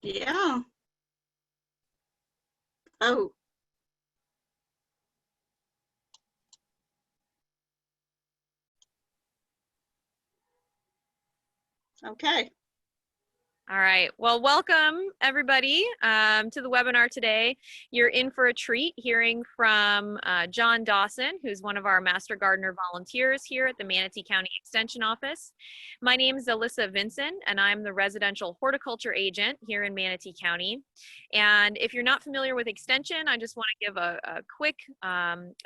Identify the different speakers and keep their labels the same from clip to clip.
Speaker 1: Yeah. Oh. Okay.
Speaker 2: All right. Well, welcome everybody to the webinar today. You're in for a treat hearing from John Dawson, who's one of our Master Gardener volunteers here at the Manatee County Extension Office. My name is Alyssa Vinson, and I'm the residential horticulture agent here in Manatee County. And if you're not familiar with Extension, I just want to give a quick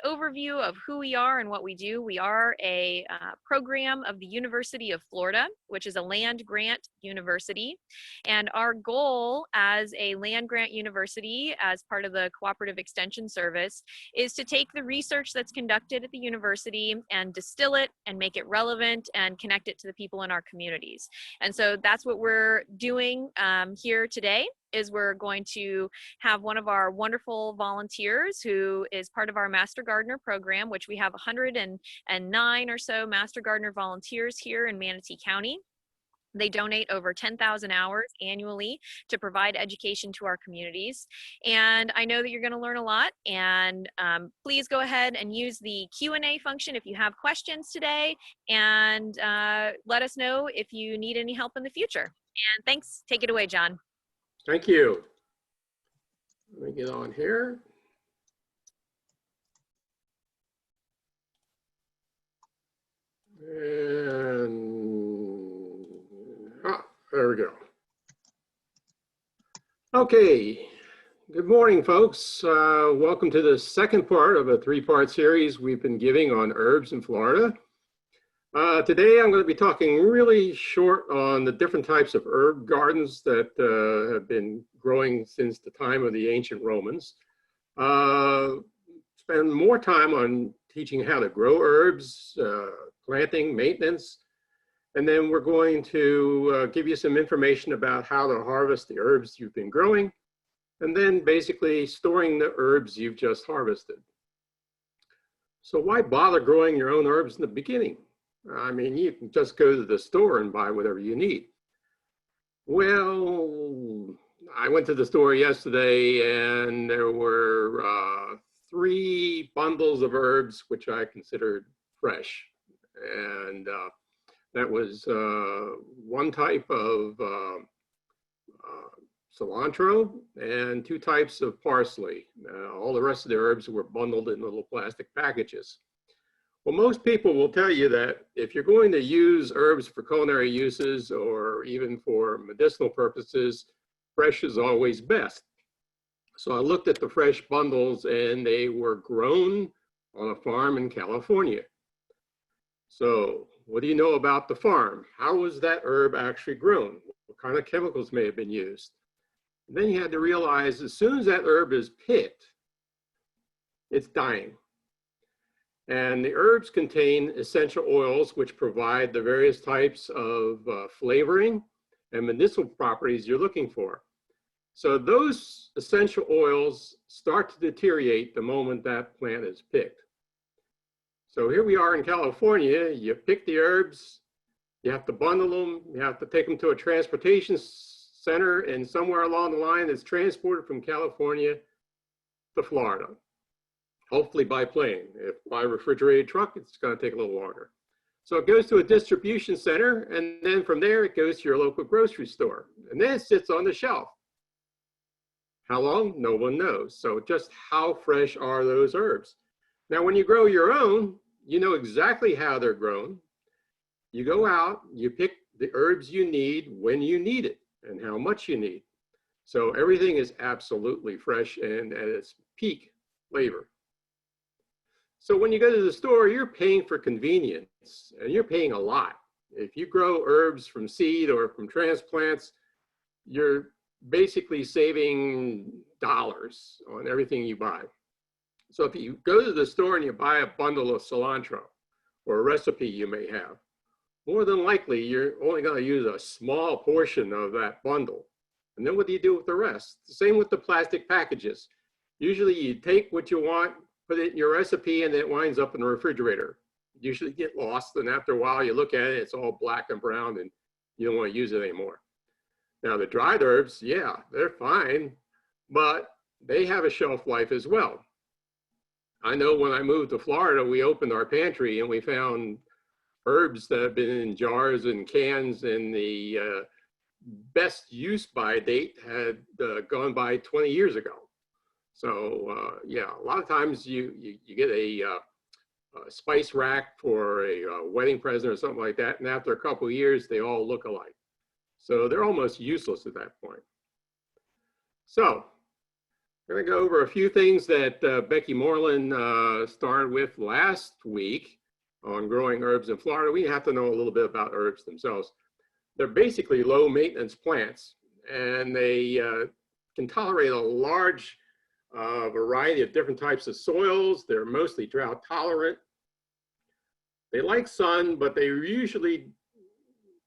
Speaker 2: overview of who we are and what we do. We are a program of the University of Florida, which is a land grant university. And our goal as a land grant university, as part of the Cooperative Extension Service, is to take the research that's conducted at the university and distill it and make it relevant and connect it to the people in our communities. And so that's what we're doing here today. Is we're going to have one of our wonderful volunteers who is part of our Master Gardener program, which we have 109 or so Master Gardener volunteers here in Manatee County. They donate over 10,000 hours annually to provide education to our communities. And I know that you're going to learn a lot. And please go ahead and use the Q&A function if you have questions today. And let us know if you need any help in the future. And thanks. Take it away, John.
Speaker 3: Thank you. Let me get on here. And there we go. Okay. Good morning, folks. Welcome to the second part of a three-part series we've been giving on herbs in Florida. Today I'm going to be talking really short on the different types of herb gardens that have been growing since the time of the ancient Romans. Spend more time on teaching how to grow herbs, planting, maintenance, and then we're going to give you some information about how to harvest the herbs you've been growing, and then basically storing the herbs you've just harvested. So why bother growing your own herbs in the beginning? I mean, you can just go to the store and buy whatever you need. Well, I went to the store yesterday and there were 3 bundles of herbs, which I considered fresh. And that was one type of cilantro and 2 types of parsley. All the rest of the herbs were bundled in little plastic packages. Well, most people will tell you that if you're going to use herbs for culinary uses or even for medicinal purposes, fresh is always best. So I looked at the fresh bundles and they were grown on a farm in California. So what do you know about the farm? How was that herb actually grown? What kind of chemicals may have been used? And then you had to realize as soon as that herb is picked, it's dying. And the herbs contain essential oils which provide the various types of flavoring and medicinal properties you're looking for. So those essential oils start to deteriorate the moment that plant is picked. So here we are in California, you pick the herbs, you have to bundle them, you have to take them to a transportation center, and somewhere along the line it's transported from California to Florida. Hopefully by plane. If by refrigerated truck, it's going to take a little longer. So it goes to a distribution center, and then from there it goes to your local grocery store. And then it sits on the shelf. How long? No one knows. So just how fresh are those herbs? Now, when you grow your own, you know exactly how they're grown. You go out, you pick the herbs you need when you need it and how much you need. So everything is absolutely fresh and at its peak flavor. So when you go to the store, you're paying for convenience, and you're paying a lot. If you grow herbs from seed or from transplants, you're basically saving dollars on everything you buy. So if you go to the store and you buy a bundle of cilantro or a recipe you may have, more than likely you're only going to use a small portion of that bundle. And then what do you do with the rest? The same with the plastic packages. Usually you take what you want, put it in your recipe, and it winds up in the refrigerator. You usually get lost, and after a while you look at it, it's all black and brown, and you don't want to use it anymore. Now the dried herbs, yeah, they're fine, but they have a shelf life as well. I know when I moved to Florida, we opened our pantry and we found herbs that have been in jars and cans, and the best use by date had gone by 20 years ago. So yeah, a lot of times you get a spice rack for a wedding present or something like that, and after a couple of years, they all look alike. So they're almost useless at that point. So I'm going to go over a few things that Becky Moreland started with last week on growing herbs in Florida. We have to know a little bit about herbs themselves. They're basically low maintenance plants, and they can tolerate a large variety of different types of soils. They're mostly drought tolerant. They like sun, but they usually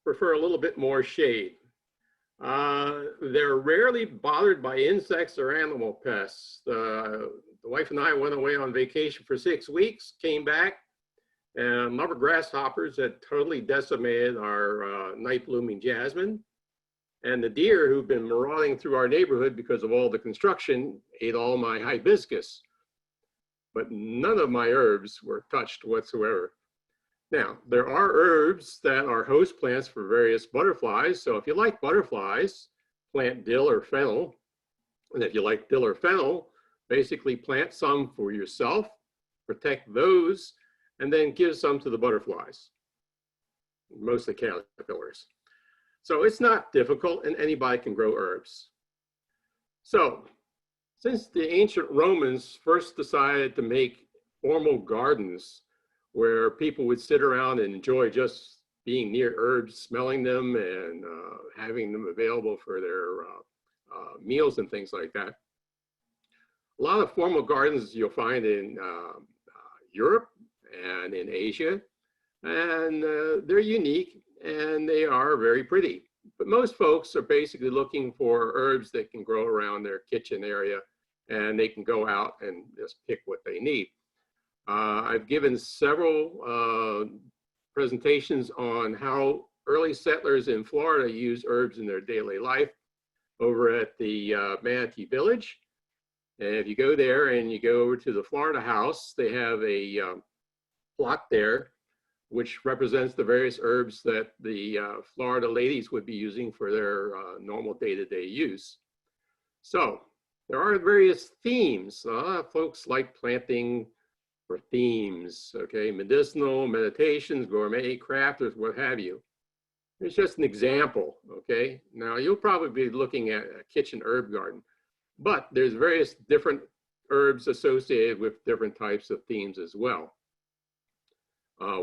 Speaker 3: prefer a little bit more shade. They're rarely bothered by insects or animal pests. The wife and I went away on vacation for 6 weeks, came back, and rubber grasshoppers had totally decimated our night blooming jasmine. And the deer who've been marauding through our neighborhood because of all the construction ate all my hibiscus. But none of my herbs were touched whatsoever. Now, there are herbs that are host plants for various butterflies. So if you like butterflies, plant dill or fennel. And if you like dill or fennel, basically plant some for yourself, protect those, and then give some to the butterflies, mostly caterpillars. So it's not difficult, and anybody can grow herbs. So since the ancient Romans first decided to make formal gardens where people would sit around and enjoy just being near herbs, smelling them, and having them available for their meals and things like that. A lot of formal gardens you'll find in Europe and in Asia, and they're unique and they are very pretty. But most folks are basically looking for herbs that can grow around their kitchen area, and they can go out and just pick what they need. I've given several presentations on how early settlers in Florida use herbs in their daily life over at the Manatee Village. And if you go there and you go over to the Florida House, they have a plot there which represents the various herbs that the Florida ladies would be using for their normal day-to-day use. So there are various themes. A lot of folks like planting for themes, okay? Medicinal, meditations, gourmet, crafters, what have you. It's just an example, okay? Now you'll probably be looking at a kitchen herb garden, but there's various different herbs associated with different types of themes as well.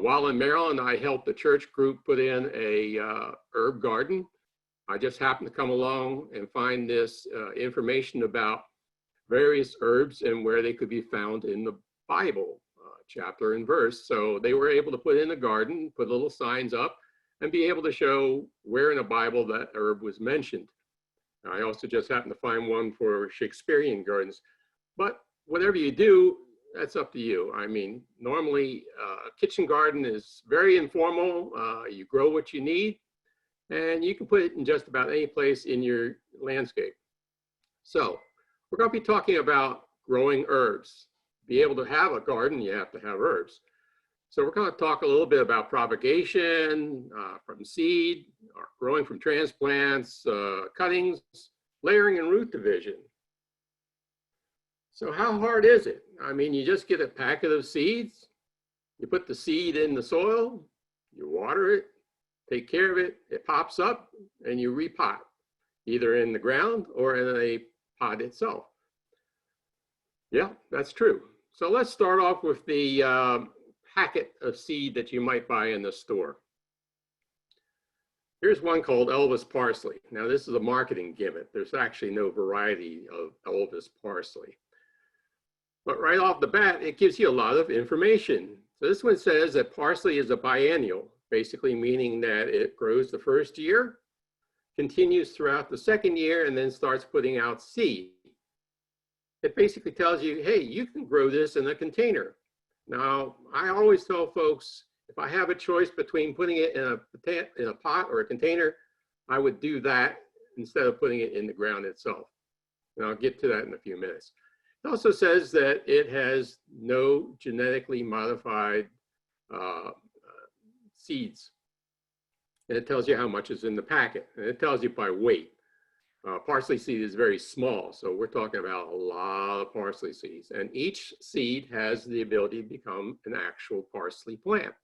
Speaker 3: While in Maryland, I helped a church group put in a herb garden. I just happened to come along and find this information about various herbs and where they could be found in the Bible, chapter and verse. So they were able to put in a garden, put little signs up, and be able to show where in the Bible that herb was mentioned. I also just happened to find one for Shakespearean gardens. But whatever you do, that's up to you. I mean, normally a kitchen garden is very informal. You grow what you need, and you can put it in just about any place in your landscape. So we're going to be talking about growing herbs. To be able to have a garden, you have to have herbs. So we're going to talk a little bit about propagation from seed, or growing from transplants, cuttings, layering, and root division. So how hard is it? I mean, you just get a packet of seeds, you put the seed in the soil, you water it, take care of it, it pops up, and you repot, either in the ground or in a pot itself. Yeah, that's true. So let's start off with the packet of seed that you might buy in the store. Here's one called Elvis Parsley. Now this is a marketing gimmick. There's actually no variety of Elvis Parsley. But right off the bat, it gives you a lot of information. So this one says that parsley is a biennial, basically meaning that it grows the first year, continues throughout the second year, and then starts putting out seed. It basically tells you, hey, you can grow this in a container. Now, I always tell folks, if I have a choice between putting it in a pot or a container, I would do that instead of putting it in the ground itself. And I'll get to that in a few minutes. It also says that it has no genetically modified seeds. And it tells you how much is in the packet. And it tells you by weight. Parsley seed is very small, so we're talking about a lot of parsley seeds. And each seed has the ability to become an actual parsley plant.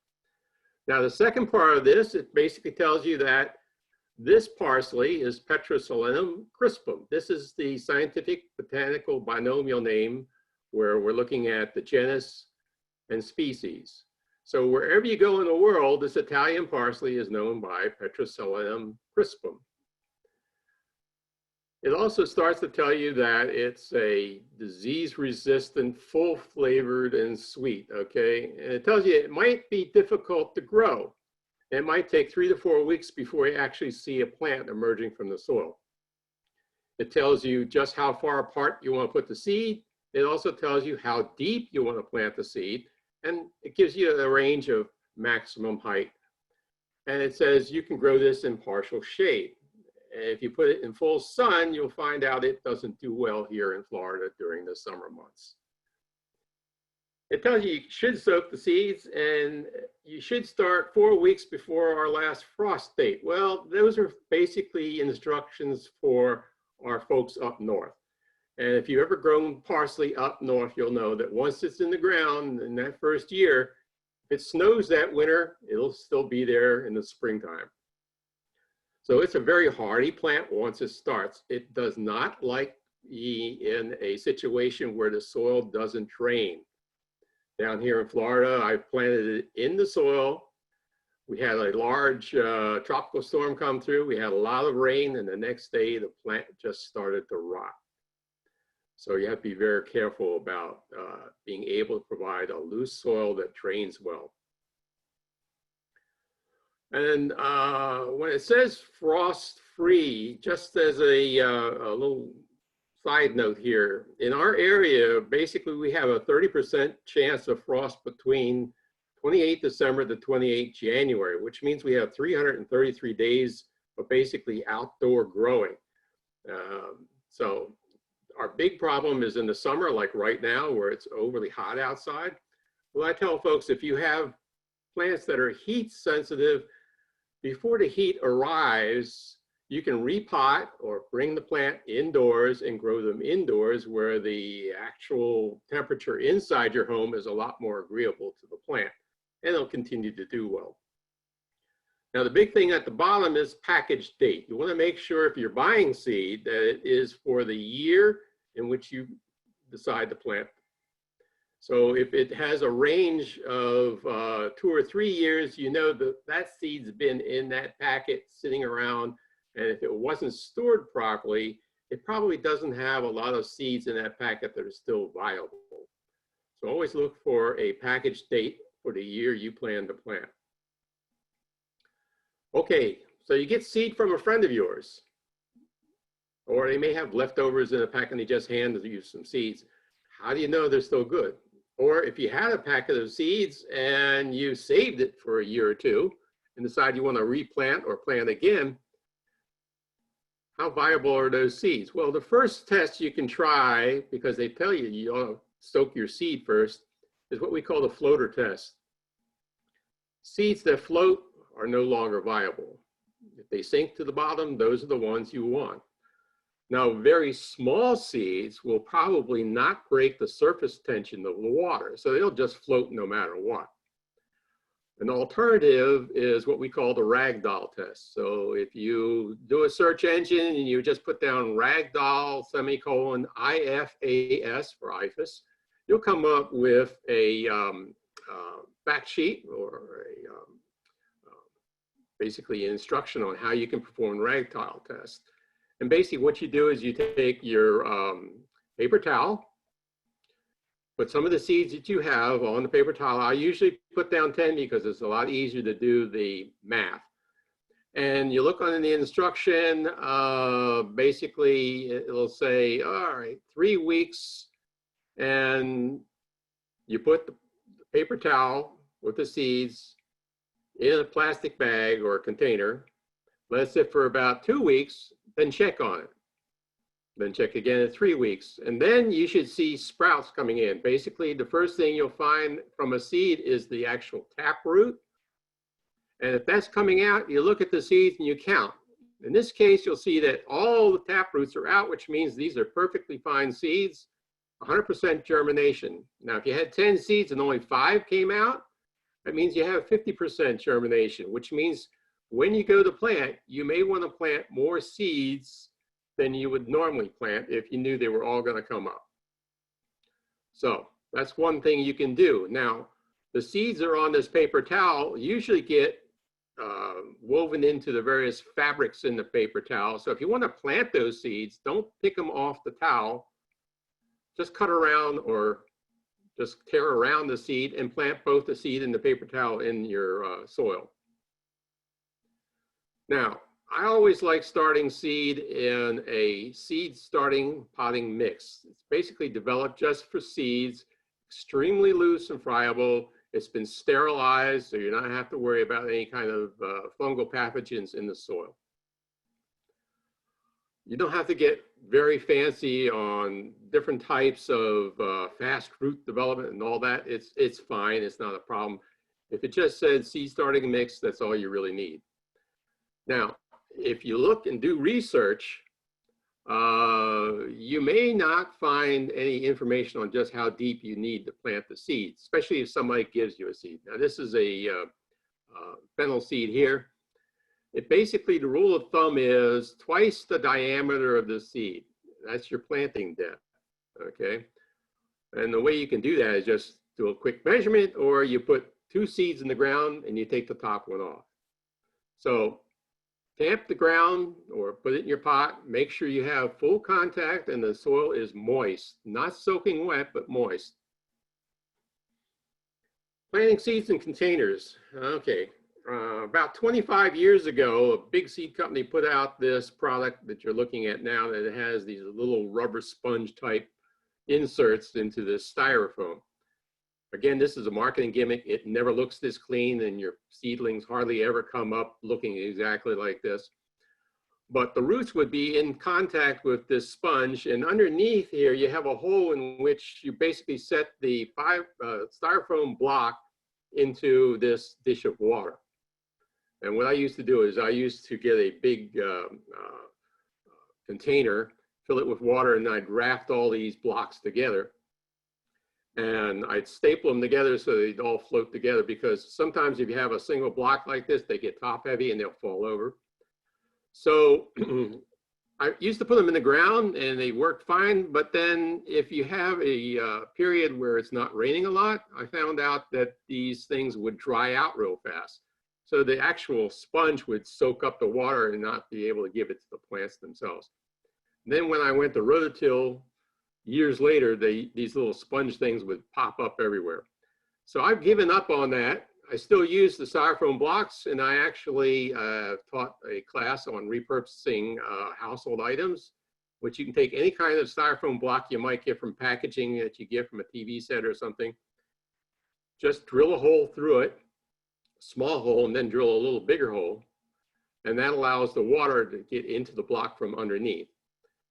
Speaker 3: Now, the second part of this, it basically tells you that this parsley is Petroselinum crispum. This is the scientific botanical binomial name where we're looking at the genus and species. So wherever you go in the world, this Italian parsley is known by Petroselinum crispum. It also starts to tell you that it's a disease-resistant, full-flavored, and sweet, okay? And it tells you it might be difficult to grow. It might take 3 to 4 weeks before you actually see a plant emerging from the soil. It tells you just how far apart you want to put the seed. It also tells you how deep you want to plant the seed, and it gives you a range of maximum height. And it says you can grow this in partial shade. If you put it in full sun, you'll find out it doesn't do well here in Florida during the summer months. It tells you should soak the seeds and you should start 4 weeks before our last frost date. Well, those are basically instructions for our folks up north. And if you've ever grown parsley up north, you'll know that once it's in the ground in that first year, if it snows that winter, it'll still be there in the springtime. So it's a very hardy plant once it starts. It does not like be in a situation where the soil doesn't drain. Down here in Florida, I planted it in the soil. We had a large tropical storm come through. We had a lot of rain, and the next day the plant just started to rot. So you have to be very careful about being able to provide a loose soil that drains well. And when it says frost-free, just as a little side note here, in our area, basically we have a 30% chance of frost between 28 December to 28 January, which means we have 333 days of basically outdoor growing. So our big problem is in the summer, like right now, where it's overly hot outside. Well, I tell folks, if you have plants that are heat sensitive, before the heat arrives, you can repot or bring the plant indoors and grow them indoors where the actual temperature inside your home is a lot more agreeable to the plant, and it'll continue to do well. Now, the big thing at the bottom is package date. You want to make sure if you're buying seed that it is for the year in which you decide to plant. So if it has a range of 2 or 3 years, you know that that seed's been in that packet sitting around. And if it wasn't stored properly, it probably doesn't have a lot of seeds in that packet that are still viable. So always look for a package date for the year you plan to plant. Okay, so you get seed from a friend of yours, or they may have leftovers in a pack and they just handed you some seeds. How do you know they're still good? Or if you had a packet of seeds and you saved it for a year or two and decide you want to replant or plant again, how viable are those seeds? Well, the first test you can try, because they tell you you ought to soak your seed first, is what we call the floater test. Seeds that float are no longer viable. If they sink to the bottom, those are the ones you want. Now, very small seeds will probably not break the surface tension of the water, so they'll just float no matter what. An alternative is what we call the Ragdoll test. So if you do a search engine and you just put down Ragdoll semicolon IFAS for IFAS, you'll come up with a fact sheet or basically an instruction on how you can perform Ragdoll test. And basically what you do is you take your paper towel, put some of the seeds that you have on the paper towel. I usually put down 10 because it's a lot easier to do the math. And you look on the instruction, basically it'll say, all right, 3 weeks, and you put the paper towel with the seeds in a plastic bag or a container. Let it sit for about 2 weeks. then check on it. Then check again at 3 weeks. And then you should see sprouts coming in. Basically, the first thing you'll find from a seed is the actual taproot. And if that's coming out, you look at the seeds and you count. In this case, you'll see that all the taproots are out, which means these are perfectly fine seeds, 100% germination. Now, if you had 10 seeds and only 5 came out, that means you have 50% germination, which means when you go to plant, you may want to plant more seeds than you would normally plant if you knew they were all going to come up. So that's one thing you can do. Now, the seeds that are on this paper towel usually get woven into the various fabrics in the paper towel. So if you want to plant those seeds, don't pick them off the towel. Just cut around or just tear around the seed and plant both the seed and the paper towel in your soil. Now, I always like starting seed in a seed starting potting mix. It's basically developed just for seeds, extremely loose and friable. It's been sterilized, so you're not have to worry about any kind of fungal pathogens in the soil. You don't have to get very fancy on different types of fast root development and all that. It's fine, it's not a problem. If it just said seed starting mix, that's all you really need. Now, if you look and do research, you may not find any information on just how deep you need to plant the seed, especially if somebody gives you a seed. Now, this is a fennel seed here. It basically, the rule of thumb is twice the diameter of the seed. That's your planting depth, okay? And the way you can do that is just do a quick measurement, or you put 2 seeds in the ground and you take the top one off. So tamp the ground or put it in your pot. Make sure you have full contact and the soil is moist, not soaking wet, but moist. Planting seeds in containers. Okay, about 25 years ago, a big seed company put out this product that you're looking at now that it has these little rubber sponge type inserts into this styrofoam. Again, this is a marketing gimmick. It never looks this clean, and your seedlings hardly ever come up looking exactly like this. But the roots would be in contact with this sponge, and underneath here you have a hole in which you basically set the styrofoam block into this dish of water. And what I used to do is I used to get a big container, fill it with water, and I'd raft all these blocks together. And I'd staple them together so they'd all float together, because sometimes if you have a single block like this, they get top heavy and they'll fall over. So I used to put them in the ground and they worked fine. But then if you have a period where it's not raining a lot, I found out that these things would dry out real fast. So the actual sponge would soak up the water and not be able to give it to the plants themselves. And then when I went to rototill, years later, these little sponge things would pop up everywhere. So I've given up on that. I still use the styrofoam blocks, and I actually taught a class on repurposing household items, which you can take any kind of styrofoam block you might get from packaging that you get from a TV set or something. Just drill a hole through it, small hole, and then drill a little bigger hole. And that allows the water to get into the block from underneath.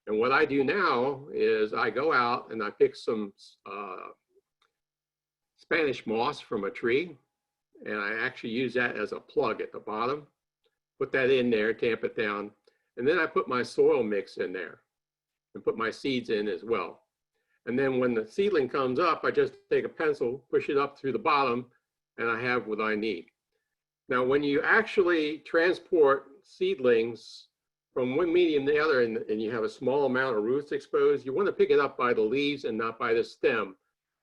Speaker 3: And what I do now is I go out and I pick some Spanish moss from a tree, and I actually use that as a plug at the bottom. Put that in there, tamp it down, and then I put my soil mix in there and put my seeds in as well. And then when the seedling comes up, I just take a pencil, push it up through the bottom, and I have what I need. Now, when you actually transport seedlings from one medium to the other, and you have a small amount of roots exposed, you want to pick it up by the leaves and not by the stem.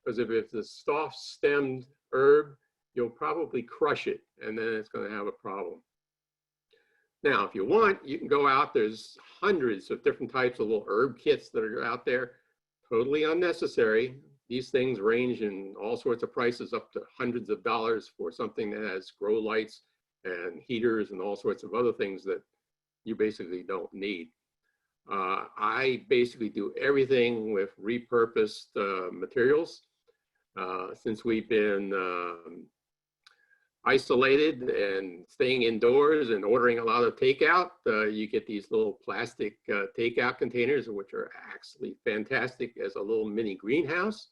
Speaker 3: Because if it's a soft-stemmed herb, you'll probably crush it, and then it's going to have a problem. Now, if you want, you can go out. There's hundreds of different types of little herb kits that are out there. Totally unnecessary. These things range in all sorts of prices, up to hundreds of dollars for something that has grow lights and heaters and all sorts of other things that you basically don't need. I basically do everything with repurposed materials. Since we've been isolated and staying indoors and ordering a lot of takeout, you get these little plastic takeout containers, which are actually fantastic as a little mini greenhouse.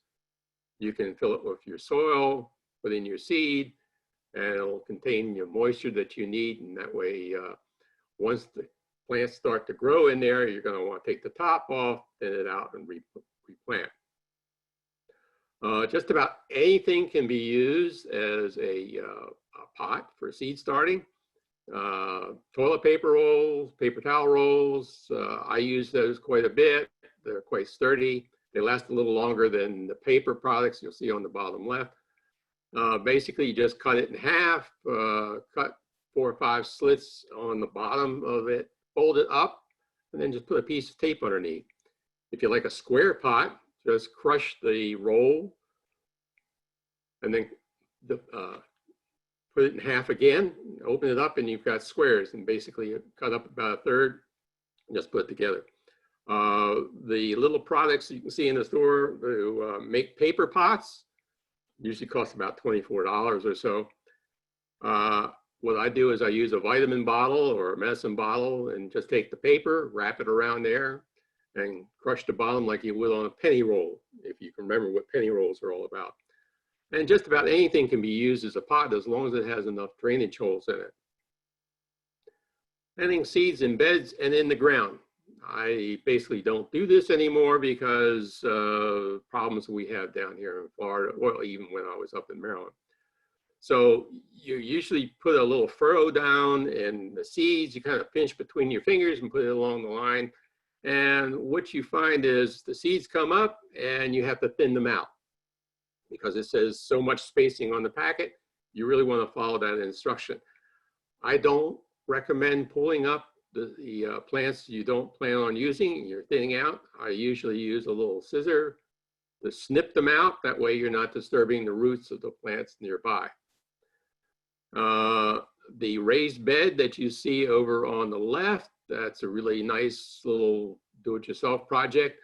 Speaker 3: You can fill it with your soil, put in your seed, and it'll contain your moisture that you need. And that way, once the plants start to grow in there, you're going to want to take the top off, thin it out, and replant. Just about anything can be used as a pot for seed starting. Toilet paper rolls, paper towel rolls, I use those quite a bit. They're quite sturdy. They last a little longer than the paper products you'll see on the bottom left. Basically, you just cut it in half, cut 4 or 5 slits on the bottom of it, fold it up, and then just put a piece of tape underneath. If you like a square pot, just crush the roll and then put it in half again, open it up, and you've got squares. And basically, you cut up about 1/3 and just put it together. The little products you can see in the store to make paper pots usually cost about $24 or so. What I do is I use a vitamin bottle or a medicine bottle and just take the paper, wrap it around there, and crush the bottom like you would on a penny roll, if you can remember what penny rolls are all about. And just about anything can be used as a pot as long as it has enough drainage holes in it. Planting seeds in beds and in the ground. I basically don't do this anymore because problems we have down here in Florida, or even when I was up in Maryland. So you usually put a little furrow down in the seeds, you kind of pinch between your fingers and put it along the line. And what you find is the seeds come up and you have to thin them out because it says so much spacing on the packet. You really want to follow that instruction. I don't recommend pulling up the plants you don't plan on using, you're thinning out. I usually use a little scissor to snip them out. That way you're not disturbing the roots of the plants nearby. The raised bed that you see over on the left, that's a really nice little do-it-yourself project.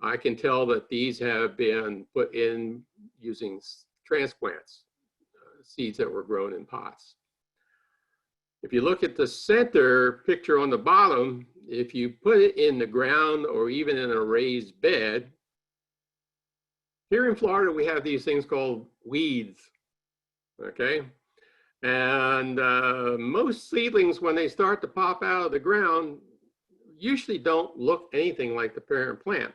Speaker 3: I can tell that these have been put in using transplants, seeds that were grown in pots. If you look at the center picture on the bottom, if you put it in the ground or even in a raised bed, here in Florida, we have these things called weeds, okay? And most seedlings, when they start to pop out of the ground, usually don't look anything like the parent plant.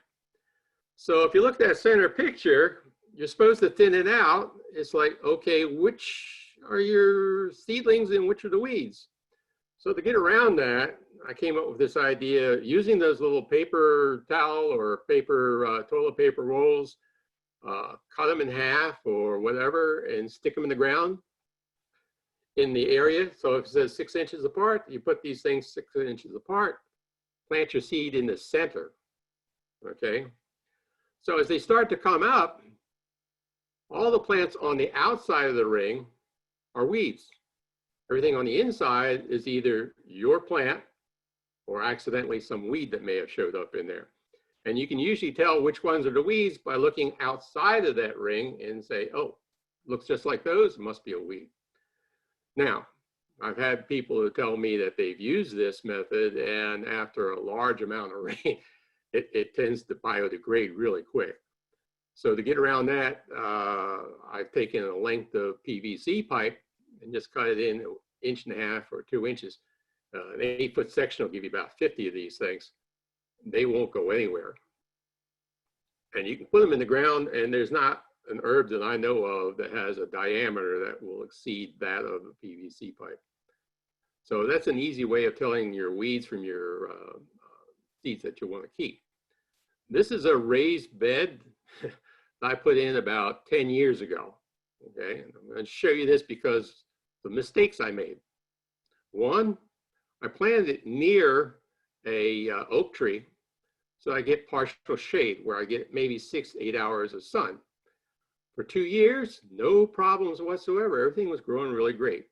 Speaker 3: So if you look at that center picture, you're supposed to thin it out. It's like, okay, which are your seedlings and which are the weeds? So to get around that, I came up with this idea using those little paper towel or paper toilet paper rolls, cut them in half or whatever and stick them in the ground in the area. So if it says 6 inches apart, you put these things 6 inches apart, plant your seed in the center, okay? So as they start to come up, all the plants on the outside of the ring are weeds. Everything on the inside is either your plant or accidentally some weed that may have showed up in there. And you can usually tell which ones are the weeds by looking outside of that ring and say, oh, looks just like those, must be a weed. Now, I've had people who tell me that they've used this method and after a large amount of rain, it tends to biodegrade really quick. So to get around that, I've taken a length of PVC pipe and just cut it in 1.5 inches or 2 inches. An 8-foot section will give you about 50 of these things. They won't go anywhere. And you can put them in the ground, and there's not an herb that I know of that has a diameter that will exceed that of the PVC pipe. So that's an easy way of telling your weeds from your seeds that you want to keep. This is a raised bed I put in about 10 years ago. Okay, and I'm going to show you this because the mistakes I made. One, I planted it near a oak tree, so I get partial shade where I get maybe 6 to 8 hours of sun. For 2 years, no problems whatsoever. Everything was growing really great.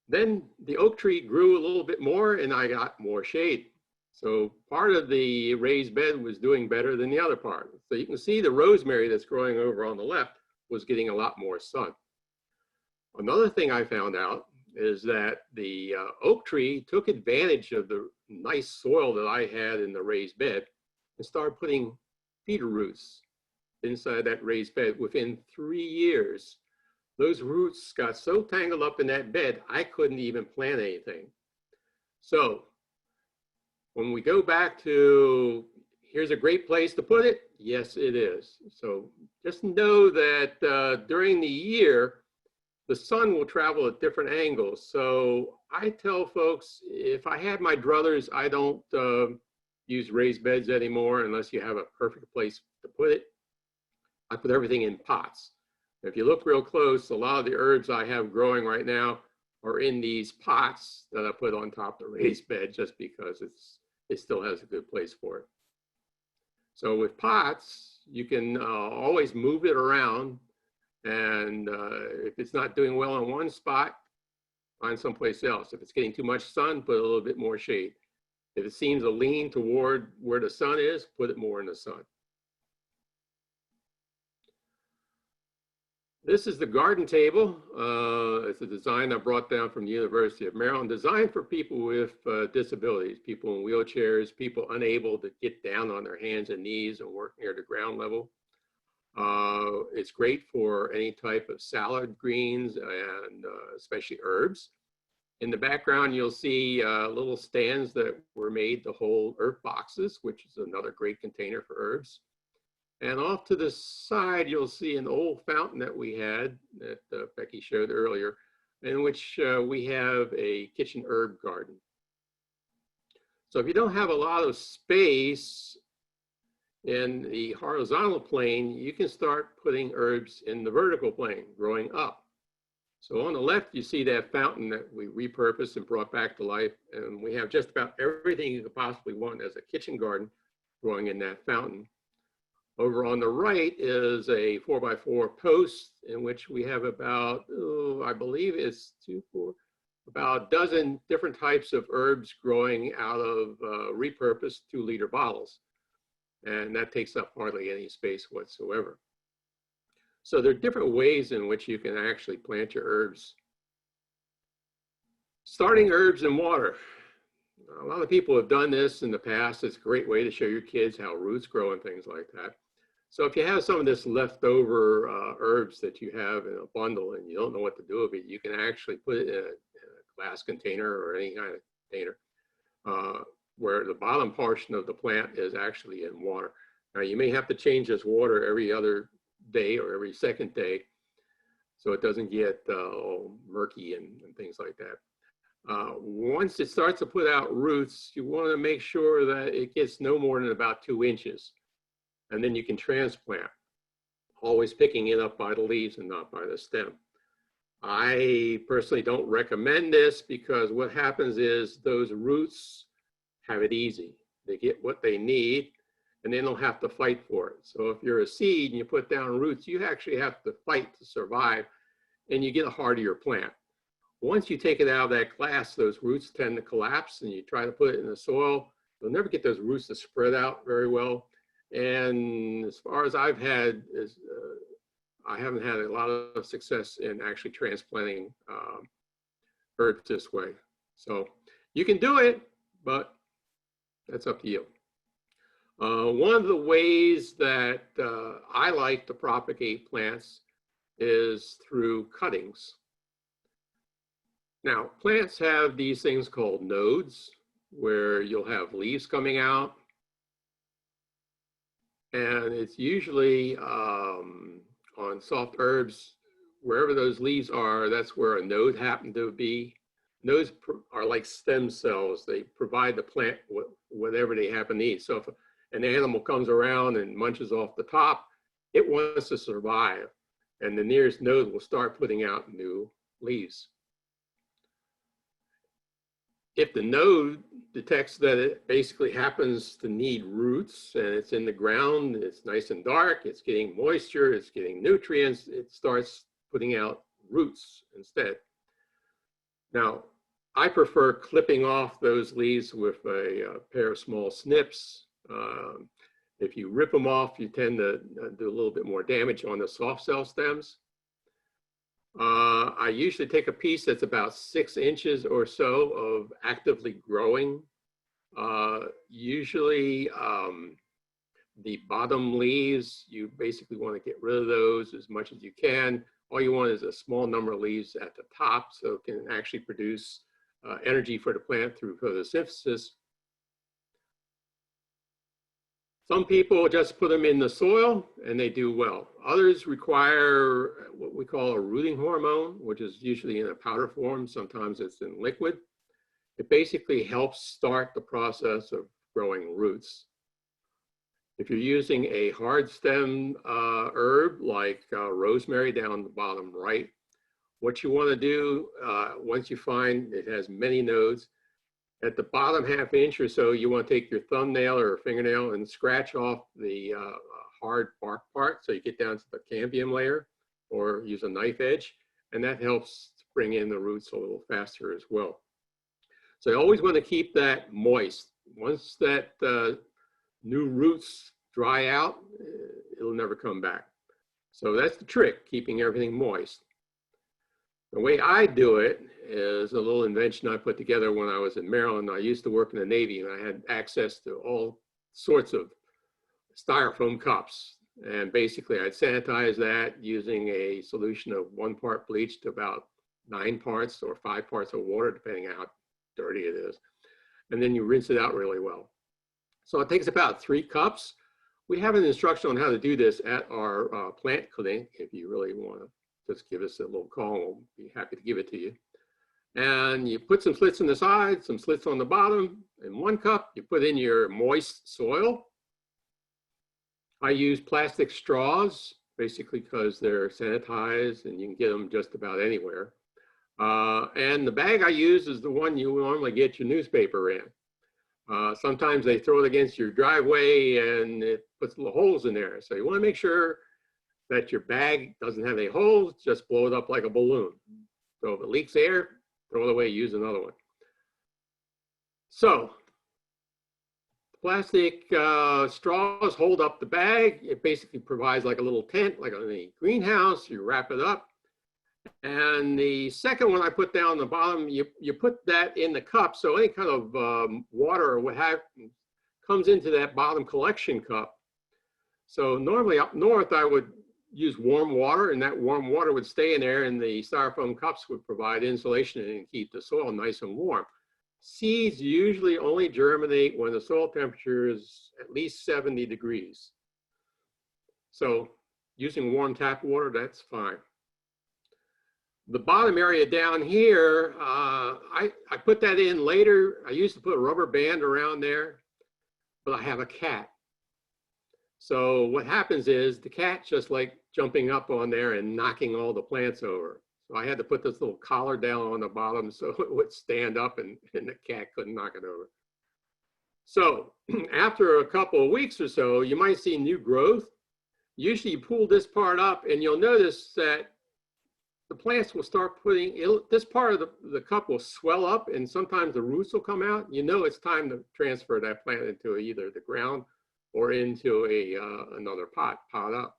Speaker 3: Then the oak tree grew a little bit more and I got more shade. So part of the raised bed was doing better than the other part. So you can see the rosemary that's growing over on the left was getting a lot more sun. Another thing I found out is that the oak tree took advantage of the nice soil that I had in the raised bed and started putting feeder roots inside that raised bed. Within 3 years, those roots got so tangled up in that bed, I couldn't even plant anything. So when we go back to, here's a great place to put it, yes, it is. So just know that during the year, the sun will travel at different angles. So I tell folks, if I had my druthers, I don't use raised beds anymore unless you have a perfect place to put it. I put everything in pots. If you look real close, a lot of the herbs I have growing right now are in these pots that I put on top of the raised bed just because it still has a good place for it. So with pots, you can always move it around. And if it's not doing well in one spot, find someplace else. If it's getting too much sun, put a little bit more shade. If it seems to lean toward where the sun is, put it more in the sun. This is the garden table. It's a design I brought down from the University of Maryland, designed for people with disabilities, people in wheelchairs, people unable to get down on their hands and knees and work near the ground level. It's great for any type of salad greens and especially herbs. In the background, you'll see little stands that were made to hold herb boxes, which is another great container for herbs. And off to the side, you'll see an old fountain that we had that Becky showed earlier, in which we have a kitchen herb garden. So if you don't have a lot of space in the horizontal plane, you can start putting herbs in the vertical plane, growing up. So on the left, you see that fountain that we repurposed and brought back to life. And we have just about everything you could possibly want as a kitchen garden growing in that fountain. Over on the right is a 4x4 post in which we have about, I believe it's about a dozen different types of herbs growing out of repurposed 2-liter bottles. And that takes up hardly any space whatsoever. So there are different ways in which you can actually plant your herbs. Starting herbs in water. A lot of people have done this in the past. It's a great way to show your kids how roots grow and things like that. So if you have some of this leftover herbs that you have in a bundle and you don't know what to do with it, you can actually put it in a glass container or any kind of container where the bottom portion of the plant is actually in water. Now you may have to change this water every other day or every second day so it doesn't get all murky and things like that. Once it starts to put out roots, you want to make sure that it gets no more than about 2 inches. And then you can transplant, always picking it up by the leaves and not by the stem. I personally don't recommend this because what happens is those roots have it easy. They get what they need and they don't have to fight for it. So if you're a seed and you put down roots, you actually have to fight to survive and you get a hardier plant. Once you take it out of that glass, those roots tend to collapse and you try to put it in the soil, you'll never get those roots to spread out very well. And as far as I've had, I haven't had a lot of success in actually transplanting herbs this way. So you can do it, but that's up to you. One of the ways that I like to propagate plants is through cuttings. Now, plants have these things called nodes, where you'll have leaves coming out. And it's usually on soft herbs, wherever those leaves are, that's where a node happened to be. Nodes are like stem cells. They provide the plant whatever they happen to eat. So if an animal comes around and munches off the top, it wants to survive. And the nearest node will start putting out new leaves. If the node detects that it basically happens to need roots and it's in the ground, it's nice and dark, it's getting moisture, it's getting nutrients, it starts putting out roots instead. Now, I prefer clipping off those leaves with a pair of small snips. If you rip them off, you tend to do a little bit more damage on the soft cell stems. I usually take a piece that's about 6 inches or so of actively growing. Usually the bottom leaves, you basically want to get rid of those as much as you can. All you want is a small number of leaves at the top so it can actually produce energy for the plant through photosynthesis. Some people just put them in the soil and they do well. Others require what we call a rooting hormone, which is usually in a powder form. Sometimes it's in liquid. It basically helps start the process of growing roots. If you're using a hard stem herb like rosemary down the bottom right, what you want to do once you find it has many nodes, at the bottom ½ inch or so, you want to take your thumbnail or fingernail and scratch off the hard bark part so you get down to the cambium layer, or use a knife edge, and that helps bring in the roots a little faster as well. So you always want to keep that moist. Once that new roots dry out, it'll never come back. So that's the trick, keeping everything moist. The way I do it is a little invention I put together when I was in Maryland. I used to work in the Navy and I had access to all sorts of styrofoam cups. And basically I'd sanitize that using a solution of 1 part bleach to about 9 parts or 5 parts of water, depending on how dirty it is. And then you rinse it out really well. So it takes about 3 cups. We have an instruction on how to do this at our plant clinic. If you really want to just give us a little call, we'll be happy to give it to you. And you put some slits in the side, some slits on the bottom. In 1 cup, you put in your moist soil. I use plastic straws, basically because they're sanitized and you can get them just about anywhere. And the bag I use is the one you normally get your newspaper in. Sometimes they throw it against your driveway and it puts little holes in there. So you want to make sure that your bag doesn't have any holes, just blow it up like a balloon. So if it leaks air, throw it away, use another one. So plastic straws hold up the bag. It basically provides like a little tent, like in a greenhouse. You wrap it up. And the second one I put down the bottom, you put that in the cup. So any kind of water or what have comes into that bottom collection cup. So normally up north, I would use warm water, and that warm water would stay in there, and the styrofoam cups would provide insulation and keep the soil nice and warm. Seeds usually only germinate when the soil temperature is at least 70 degrees. So using warm tap water, that's fine. The bottom area down here, I put that in later. I used to put a rubber band around there, but I have a cat. So what happens is the cat's just like jumping up on there and knocking all the plants over. So I had to put this little collar down on the bottom so it would stand up and the cat couldn't knock it over. So after a couple of weeks or so, you might see new growth. Usually you pull this part up and you'll notice that the plants will start this part of the cup will swell up and sometimes the roots will come out. You know it's time to transfer that plant into either the ground or into another pot up.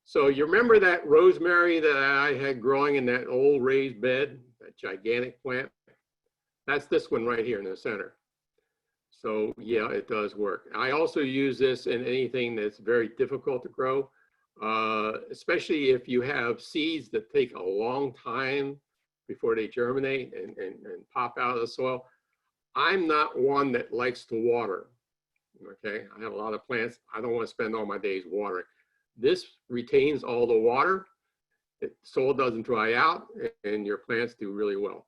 Speaker 3: So you remember that rosemary that I had growing in that old raised bed, that gigantic plant? That's this one right here in the center. So yeah, it does work. I also use this in anything that's very difficult to grow, especially if you have seeds that take a long time before they germinate and pop out of the soil. I'm not one that likes to water. Okay, I have a lot of plants. I don't want to spend all my days watering. This retains all the water. The soil doesn't dry out and your plants do really well.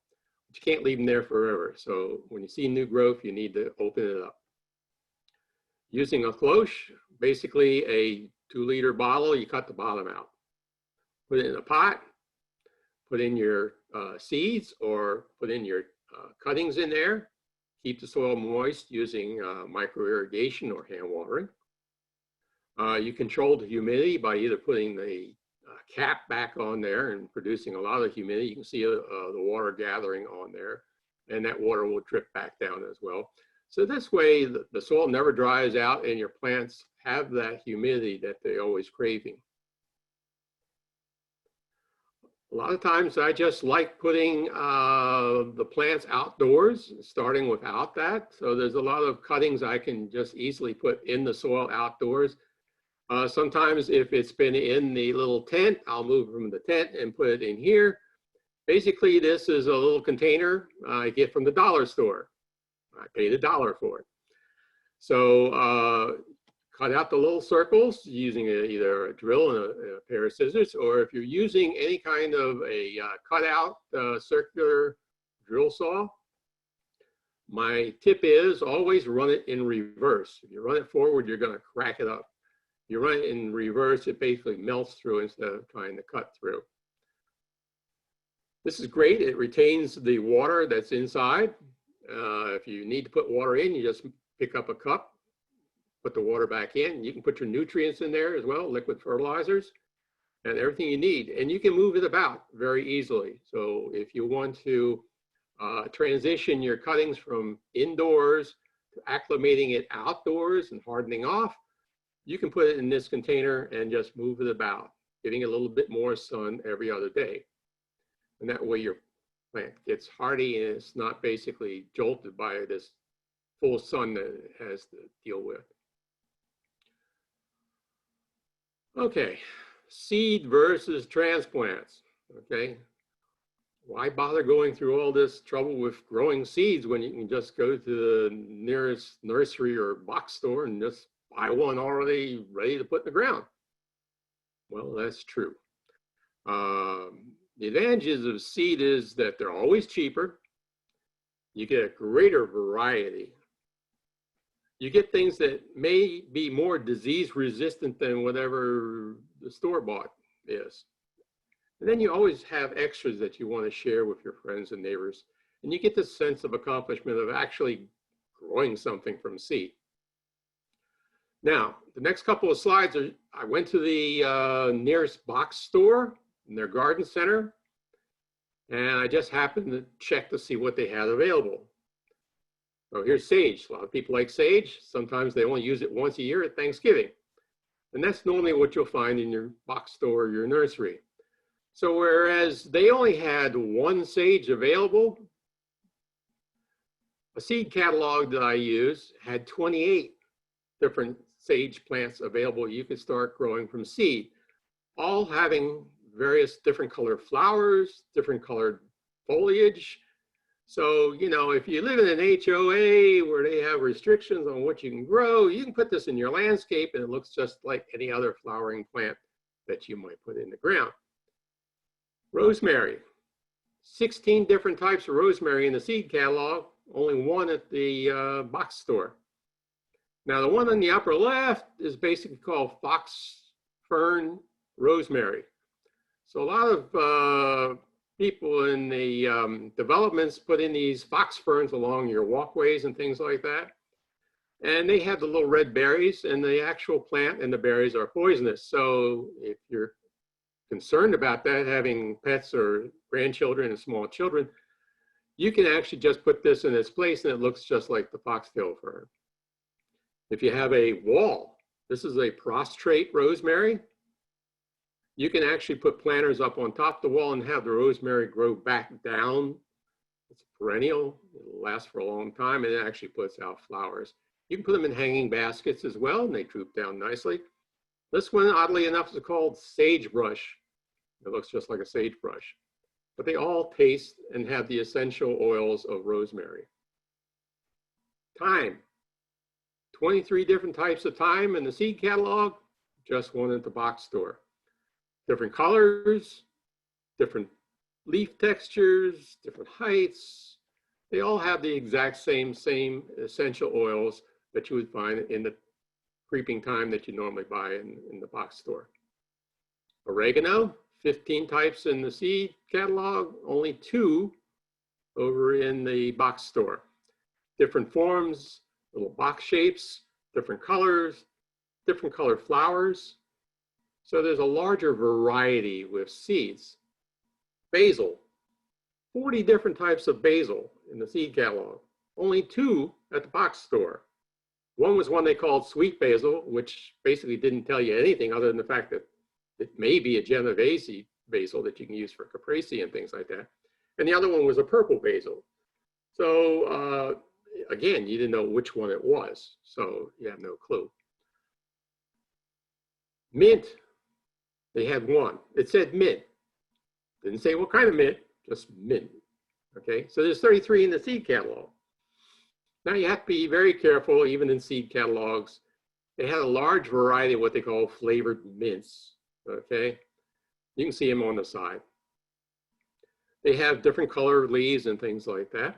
Speaker 3: But you can't leave them there forever. So when you see new growth, you need to open it up. Using a cloche, basically a 2-liter bottle, you cut the bottom out. Put it in a pot, put in your seeds or put in your cuttings in there. Keep the soil moist using micro irrigation or hand watering. You control the humidity by either putting the cap back on there and producing a lot of humidity. You can see the water gathering on there, and that water will drip back down as well. So this way, the soil never dries out and your plants have that humidity that they're always craving. A lot of times I just like putting the plants outdoors, starting without that. So there's a lot of cuttings I can just easily put in the soil outdoors. Sometimes if it's been in the little tent, I'll move from the tent and put it in here. Basically, this is a little container I get from the dollar store. I paid $1 for it. So cut out the little circles using either a drill and a pair of scissors, or if you're using any kind of a cutout circular drill saw, my tip is always run it in reverse. If you run it forward, you're going to crack it up. If you run it in reverse, it basically melts through instead of trying to cut through. This is great. It retains the water that's inside. If you need to put water in, you just pick up a cup, put the water back in. You can put your nutrients in there as well, liquid fertilizers, and everything you need. And you can move it about very easily. So if you want to transition your cuttings from indoors to acclimating it outdoors and hardening off, you can put it in this container and just move it about, getting a little bit more sun every other day. And that way your plant gets hardy and it's not basically jolted by this full sun that it has to deal with. Okay, seed versus transplants, okay? Why bother going through all this trouble with growing seeds when you can just go to the nearest nursery or box store and just buy one already ready to put in the ground? Well, that's true. The advantages of seed is that they're always cheaper. You get a greater variety. You get things that may be more disease resistant than whatever the store-bought is. And then you always have extras that you want to share with your friends and neighbors. And you get this sense of accomplishment of actually growing something from seed. Now, the next couple of slides are, I went to the nearest box store in their garden center, and I just happened to check to see what they had available. So here's sage. A lot of people like sage. Sometimes they only use it once a year at Thanksgiving. And that's normally what you'll find in your box store or your nursery. So whereas they only had one sage available, a seed catalog that I use had 28 different sage plants available you could start growing from seed, all having various different colored flowers, different colored foliage. So, you know, if you live in an HOA where they have restrictions on what you can grow, you can put this in your landscape and it looks just like any other flowering plant that you might put in the ground. Rosemary, 16 different types of rosemary in the seed catalog, only one at the box store. Now, the one on the upper left is basically called fox fern rosemary. So a lot of people in the developments put in these fox ferns along your walkways and things like that. And they have the little red berries, and the actual plant and the berries are poisonous. So if you're concerned about that, having pets or grandchildren and small children, you can actually just put this in its place and it looks just like the foxtail fern. If you have a wall, this is a prostrate rosemary. You can actually put planters up on top of the wall and have the rosemary grow back down. It's perennial, it'll last for a long time, and it actually puts out flowers. You can put them in hanging baskets as well, and they droop down nicely. This one, oddly enough, is called Sagebrush. It looks just like a sagebrush, but they all taste and have the essential oils of rosemary. Thyme, 23 different types of thyme in the seed catalog, just one at the box store. Different colors, different leaf textures, different heights. They all have the exact same essential oils that you would find in the creeping thyme that you normally buy in the box store. Oregano, 15 types in the seed catalog, only 2 over in the box store. Different forms, little box shapes, different colors, different colored flowers. So there's a larger variety with seeds. Basil, 40 different types of basil in the seed catalog, only 2 at the box store. One was one they called sweet basil, which basically didn't tell you anything other than the fact that it may be a Genovese basil that you can use for caprese and things like that. And the other one was a purple basil. So again, you didn't know which one it was, so you have no clue. Mint, they had one. It said mint. Didn't say what kind of mint, just mint. Okay, so there's 33 in the seed catalog. Now you have to be very careful, even in seed catalogs. They had a large variety of what they call flavored mints. Okay, you can see them on the side. They have different colored leaves and things like that.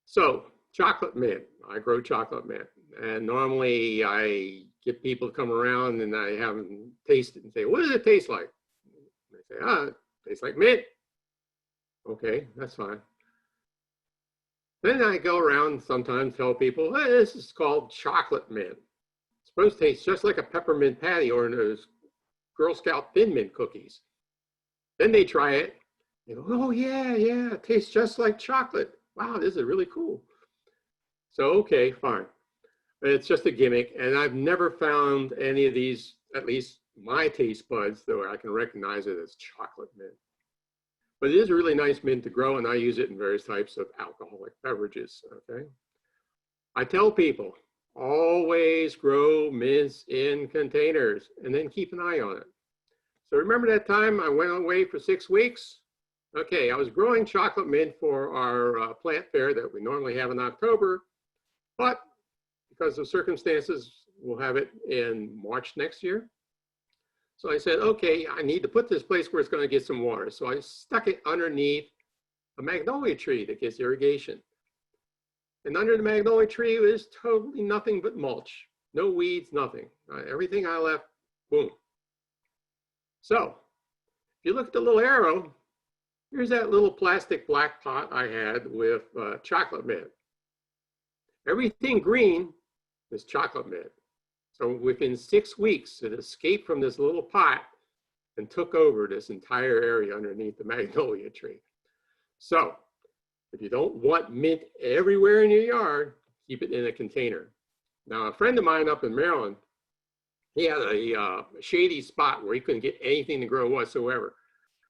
Speaker 3: So chocolate mint, I grow chocolate mint. And normally I get people to come around and I have them taste it and say, what does it taste like? And they say, it tastes like mint. Okay, that's fine. Then I go around and sometimes tell people, hey, this is called chocolate mint. It's supposed to taste just like a peppermint patty or those Girl Scout Thin Mint cookies. Then they try it. They go, oh yeah, it tastes just like chocolate. Wow, this is really cool. So, okay, fine. It's just a gimmick, and I've never found any of these, at least my taste buds, though I can recognize it as chocolate mint. But it is a really nice mint to grow, and I use it in various types of alcoholic beverages, okay? I tell people, always grow mints in containers, and then keep an eye on it. So remember that time I went away for 6 weeks? Okay, I was growing chocolate mint for our plant fair that we normally have in October, but because of circumstances, we'll have it in March next year. So I said, okay, I need to put this place where it's going to get some water. So I stuck it underneath a magnolia tree that gets irrigation. And under the magnolia tree was totally nothing but mulch. No weeds, nothing. Everything I left, boom. So if you look at the little arrow, here's that little plastic black pot I had with chocolate mint. Everything green is chocolate mint. So within 6 weeks, it escaped from this little pot and took over this entire area underneath the magnolia tree. So if you don't want mint everywhere in your yard, keep it in a container. Now, a friend of mine up in Maryland, he had a shady spot where he couldn't get anything to grow whatsoever.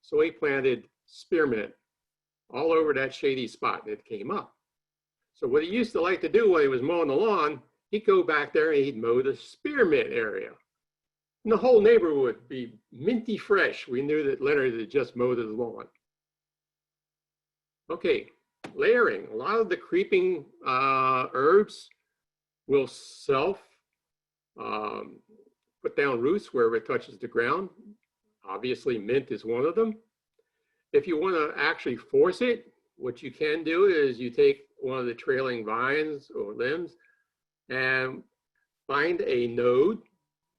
Speaker 3: So he planted spearmint all over that shady spot, and it came up. So what he used to like to do when he was mowing the lawn, he'd go back there and he'd mow the spearmint area. And the whole neighborhood would be minty fresh. We knew that Leonard had just mowed his lawn. Okay, layering. A lot of the creeping herbs will put down roots wherever it touches the ground. Obviously, mint is one of them. If you want to actually force it, what you can do is you take one of the trailing vines or limbs and find a node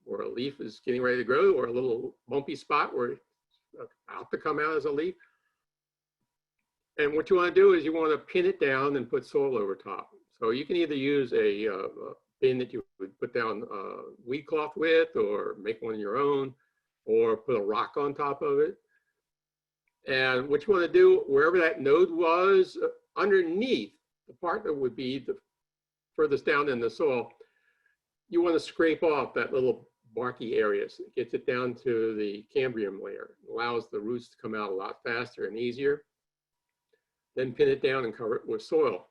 Speaker 3: where a leaf is getting ready to grow, or a little bumpy spot where it's about to come out as a leaf. And what you want to do is you want to pin it down and put soil over top. So you can either use a bin that you would put down weed cloth with, or make one of your own, or put a rock on top of it. And what you want to do, wherever that node was, underneath the part that would be the furthest down in the soil, you want to scrape off that little barky area. So it gets it down to the cambium layer. It allows the roots to come out a lot faster and easier. Then pin it down and cover it with soil.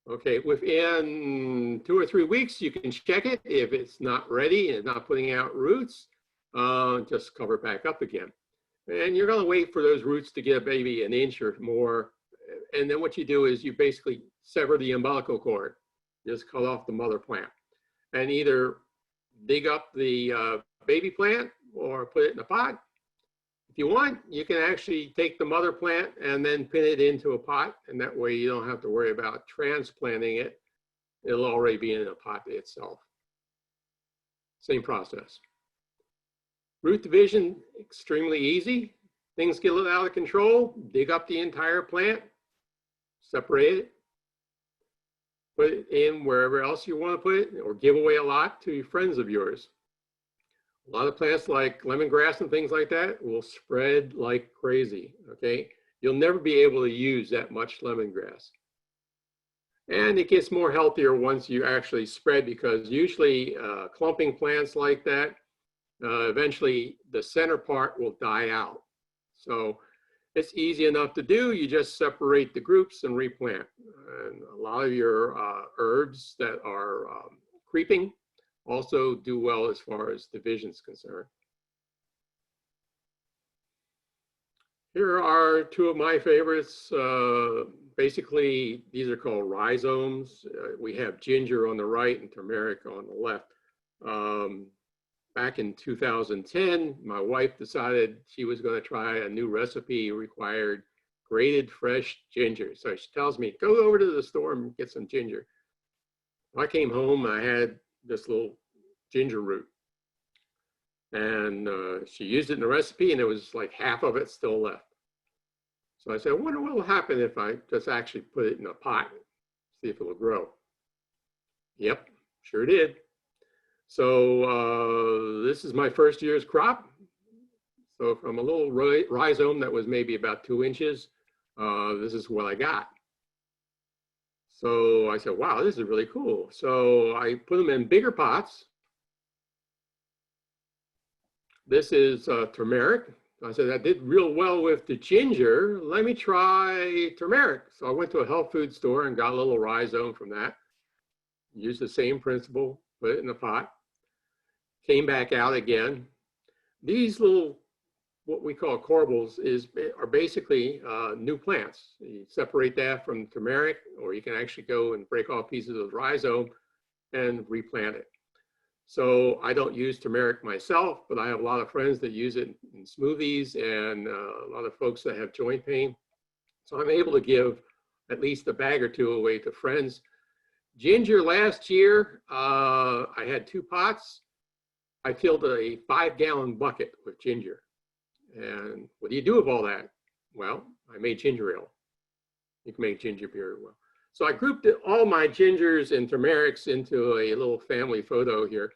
Speaker 3: Okay, within 2 or 3 weeks, you can check it. If it's not ready and it's not putting out roots, just cover it back up again. And you're going to wait for those roots to get maybe an inch or more. And then what you do is you basically sever the umbilical cord. Just cut off the mother plant. And either dig up the baby plant or put it in a pot. If you want, you can actually take the mother plant and then pin it into a pot. And that way you don't have to worry about transplanting it. It'll already be in a pot itself. Same process. Root division, extremely easy. Things get a little out of control, dig up the entire plant, separate it, put it in wherever else you want to put it, or give away a lot to friends of yours. A lot of plants like lemongrass and things like that will spread like crazy, okay? You'll never be able to use that much lemongrass. And it gets more healthier once you actually spread, because usually clumping plants like that, eventually the center part will die out. So it's easy enough to do. You just separate the groups and replant. And a lot of your herbs that are creeping also do well as far as division is concerned. Here are two of my favorites. Basically, these are called rhizomes. We have ginger on the right and turmeric on the left. Back in 2010, my wife decided she was going to try a new recipe required grated fresh ginger. So she tells me, go over to the store and get some ginger. I came home, I had this little ginger root. And she used it in the recipe, and there was like half of it still left. So I said, I wonder what will happen if I just actually put it in a pot, see if it will grow. Yep, sure did. So this is my first year's crop. So from a little rhizome that was maybe about 2 inches, this is what I got. So I said, wow, this is really cool. So I put them in bigger pots. This is turmeric. I said, I did real well with the ginger. Let me try turmeric. So I went to a health food store and got a little rhizome from that. Used the same principle, put it in a pot. Came back out again. These little, what we call corbels, are basically new plants. You separate that from turmeric, or you can actually go and break off pieces of the rhizome and replant it. So I don't use turmeric myself, but I have a lot of friends that use it in smoothies and a lot of folks that have joint pain. So I'm able to give at least a bag or two away to friends. Ginger last year, I had 2 pots. I filled a 5-gallon bucket with ginger. And what do you do with all that? Well, I made ginger ale. You can make ginger beer as well. So I grouped all my gingers and turmerics into a little family photo here.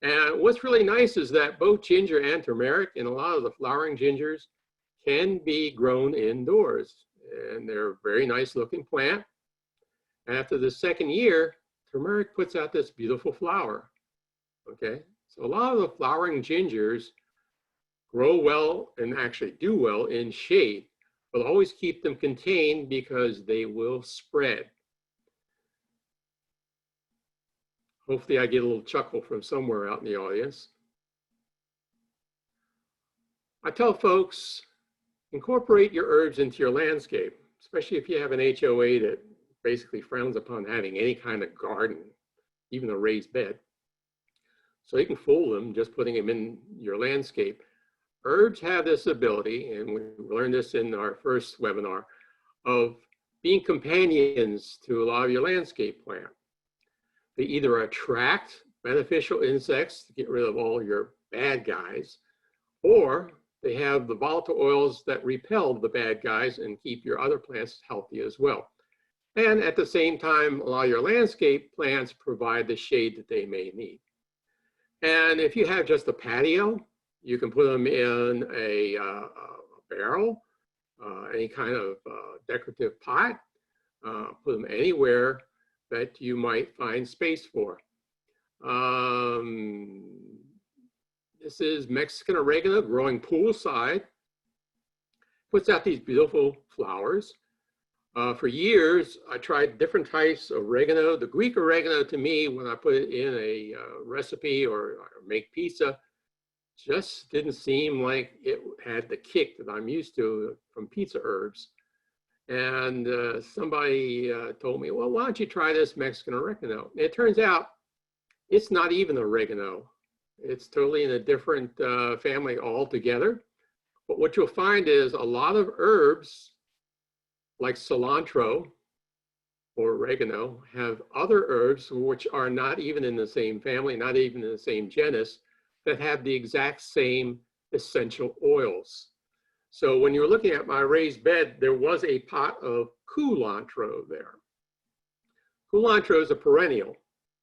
Speaker 3: And what's really nice is that both ginger and turmeric and a lot of the flowering gingers can be grown indoors. And they're a very nice looking plant. After the 2nd year, turmeric puts out this beautiful flower. Okay, so a lot of the flowering gingers grow well and actually do well in shade, but always keep them contained because they will spread. Hopefully I get a little chuckle from somewhere out in the audience. I tell folks, incorporate your herbs into your landscape, especially if you have an HOA that basically frowns upon having any kind of garden, even a raised bed. So you can fool them just putting them in your landscape. Herbs have this ability, and we learned this in our first webinar, of being companions to a lot of your landscape plant. They either attract beneficial insects to get rid of all your bad guys, or they have the volatile oils that repel the bad guys and keep your other plants healthy as well. And at the same time, a lot of your landscape plants provide the shade that they may need. And if you have just a patio, you can put them in a barrel, any kind of decorative pot, put them anywhere that you might find space for. This is Mexican oregano growing poolside. Puts out these beautiful flowers. For years, I tried different types of oregano. The Greek oregano, to me, when I put it in a recipe or make pizza, just didn't seem like it had the kick that I'm used to from pizza herbs. And somebody told me, well, why don't you try this Mexican oregano? And it turns out it's not even oregano. It's totally in a different family altogether. But what you'll find is a lot of herbs like cilantro or oregano have other herbs which are not even in the same family, not even in the same genus, that have the exact same essential oils. So when you're looking at my raised bed, there was a pot of culantro there. Culantro is a perennial.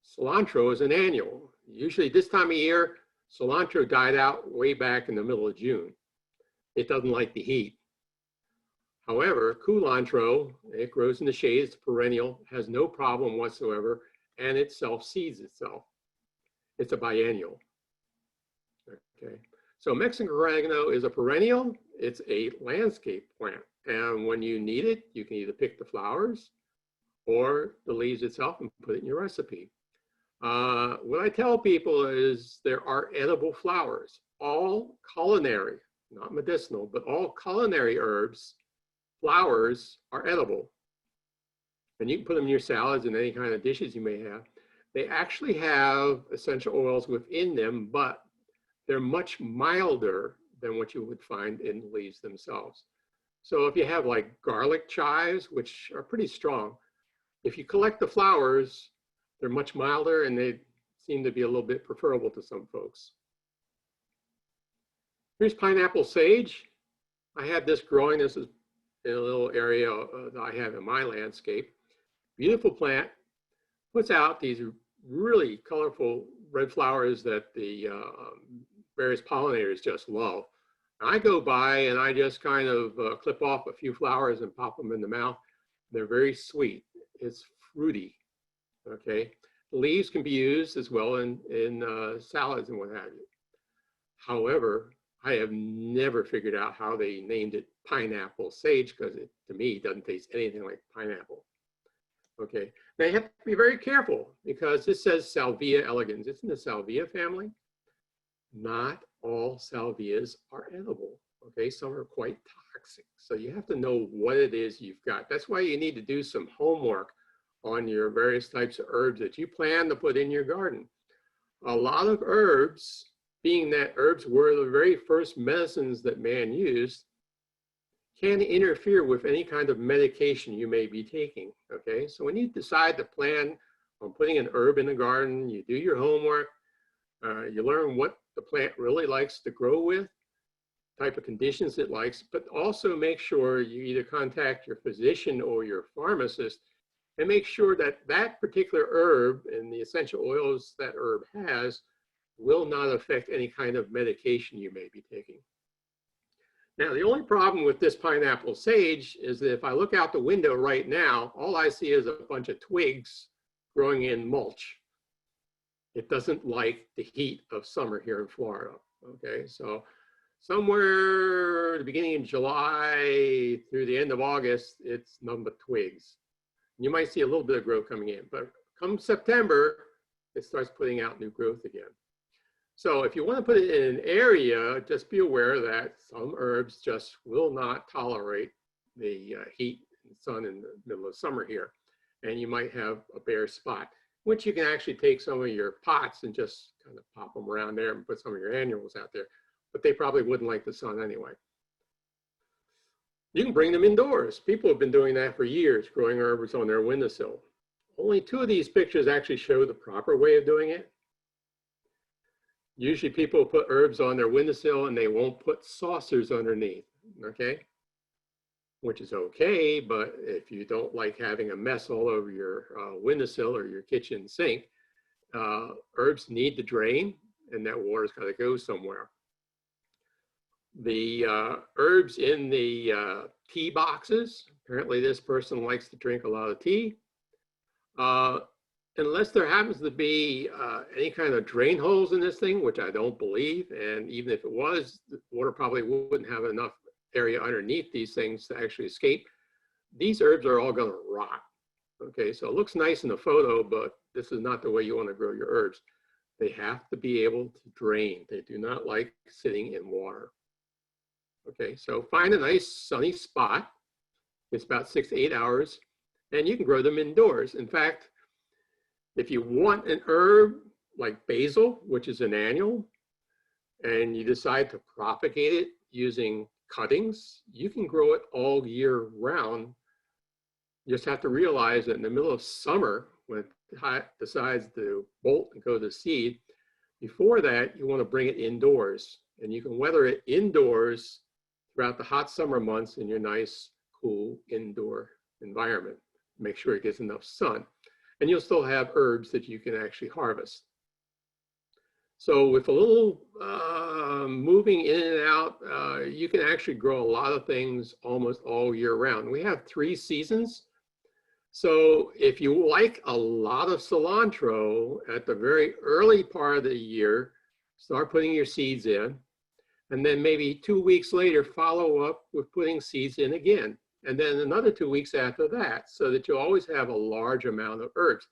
Speaker 3: Cilantro is an annual. Usually this time of year, cilantro died out way back in the middle of June. It doesn't like the heat. However, culantro, it grows in the shade, it's perennial, has no problem whatsoever, and it self-seeds itself. It's a biennial. Okay, So Mexican oregano is a perennial. It's a landscape plant. And when you need it, you can either pick the flowers or the leaves itself and put it in your recipe. What I tell people is there are edible flowers, all culinary, not medicinal, but all culinary herbs, flowers are edible. And you can put them in your salads and any kind of dishes you may have. They actually have essential oils within them, but they're much milder than what you would find in the leaves themselves. So if you have like garlic chives, which are pretty strong, if you collect the flowers, they're much milder and they seem to be a little bit preferable to some folks. Here's pineapple sage. I had this growing. This is in a little area that I have in my landscape. Beautiful plant. Puts out these really colorful red flowers that the various pollinators just love. I go by and I just kind of clip off a few flowers and pop them in the mouth. They're very sweet. It's fruity. Okay. The leaves can be used as well in salads and what have you. However, I have never figured out how they named it pineapple sage because it, to me, doesn't taste anything like pineapple. Okay, now you have to be very careful because this says Salvia elegans. It's in the Salvia family. Not all salvias are edible. Okay, some are quite toxic. So you have to know what it is you've got. That's why you need to do some homework on your various types of herbs that you plan to put in your garden. A lot of herbs, being that herbs were the very first medicines that man used, can interfere with any kind of medication you may be taking, okay? So when you decide to plan on putting an herb in the garden, you do your homework, you learn what the plant really likes to grow with, type of conditions it likes, but also make sure you either contact your physician or your pharmacist and make sure that that particular herb and the essential oils that herb has will not affect any kind of medication you may be taking. Now, the only problem with this pineapple sage is that if I look out the window right now, all I see is a bunch of twigs growing in mulch. It doesn't like the heat of summer here in Florida, okay? So somewhere at the beginning of July through the end of August, it's nothing but twigs. You might see a little bit of growth coming in, but come September, it starts putting out new growth again. So if you want to put it in an area, just be aware that some herbs just will not tolerate the heat and sun in the middle of summer here. And you might have a bare spot, which you can actually take some of your pots and just kind of pop them around there and put some of your annuals out there. But they probably wouldn't like the sun anyway. You can bring them indoors. People have been doing that for years, growing herbs on their windowsill. Only 2 of these pictures actually show the proper way of doing it. Usually people put herbs on their windowsill and they won't put saucers underneath, okay? Which is okay, but if you don't like having a mess all over your windowsill or your kitchen sink, herbs need to drain and that water's got to go somewhere. The herbs in the tea boxes, apparently this person likes to drink a lot of tea. Unless there happens to be any kind of drain holes in this thing, which I don't believe, and even if it was, the water probably wouldn't have enough area underneath these things to actually escape. These herbs are all going to rot. Okay, so it looks nice in the photo, but this is not the way you want to grow your herbs. They have to be able to drain. They do not like sitting in water. Okay, so find a nice sunny spot. It's about 6 to 8 hours, and you can grow them indoors. In fact, if you want an herb like basil, which is an annual, and you decide to propagate it using cuttings, you can grow it all year round. You just have to realize that in the middle of summer, when it decides to bolt and go to seed, before that, you want to bring it indoors. And you can weather it indoors throughout the hot summer months in your nice, cool indoor environment. Make sure it gets enough sun. And you'll still have herbs that you can actually harvest. So with a little moving in and out, you can actually grow a lot of things almost all year round. We have 3 seasons. So if you like a lot of cilantro at the very early part of the year, start putting your seeds in. And then maybe 2 weeks later, follow up with putting seeds in again. And then another 2 weeks after that, so that you'll always have a large amount of herbs.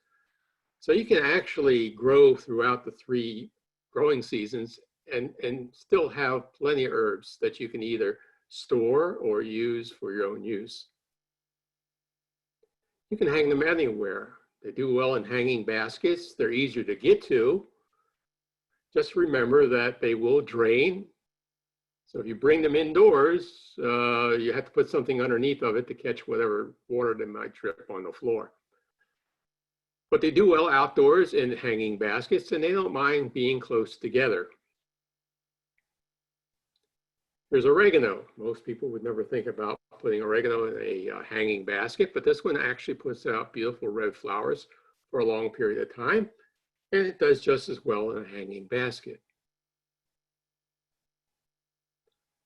Speaker 3: So you can actually grow throughout the 3 growing seasons and still have plenty of herbs that you can either store or use for your own use. You can hang them anywhere. They do well in hanging baskets. They're easier to get to. Just remember that they will drain. So if you bring them indoors, you have to put something underneath of it to catch whatever water that might drip on the floor. But they do well outdoors in hanging baskets, and they don't mind being close together. There's oregano. Most people would never think about putting oregano in a hanging basket, but this one actually puts out beautiful red flowers for a long period of time, and it does just as well in a hanging basket.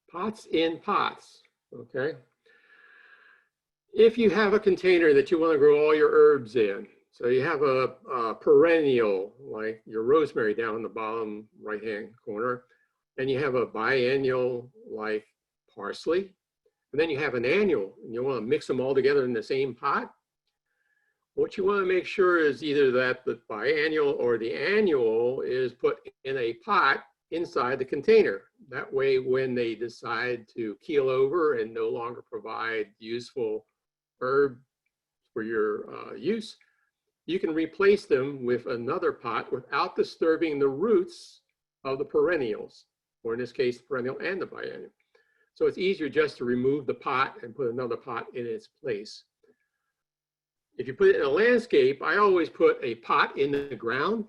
Speaker 3: Pots in pots, okay? If you have a container that you want to grow all your herbs in, so you have a perennial, like your rosemary down in the bottom right-hand corner, and you have a biennial like parsley, and then you have an annual, and you want to mix them all together in the same pot. What you want to make sure is either that the biennial or the annual is put in a pot inside the container. That way, when they decide to keel over and no longer provide useful herb for your use, you can replace them with another pot without disturbing the roots of the perennials, or in this case, the perennial and the biennial. So it's easier just to remove the pot and put another pot in its place. If you put it in a landscape, I always put a pot in the ground,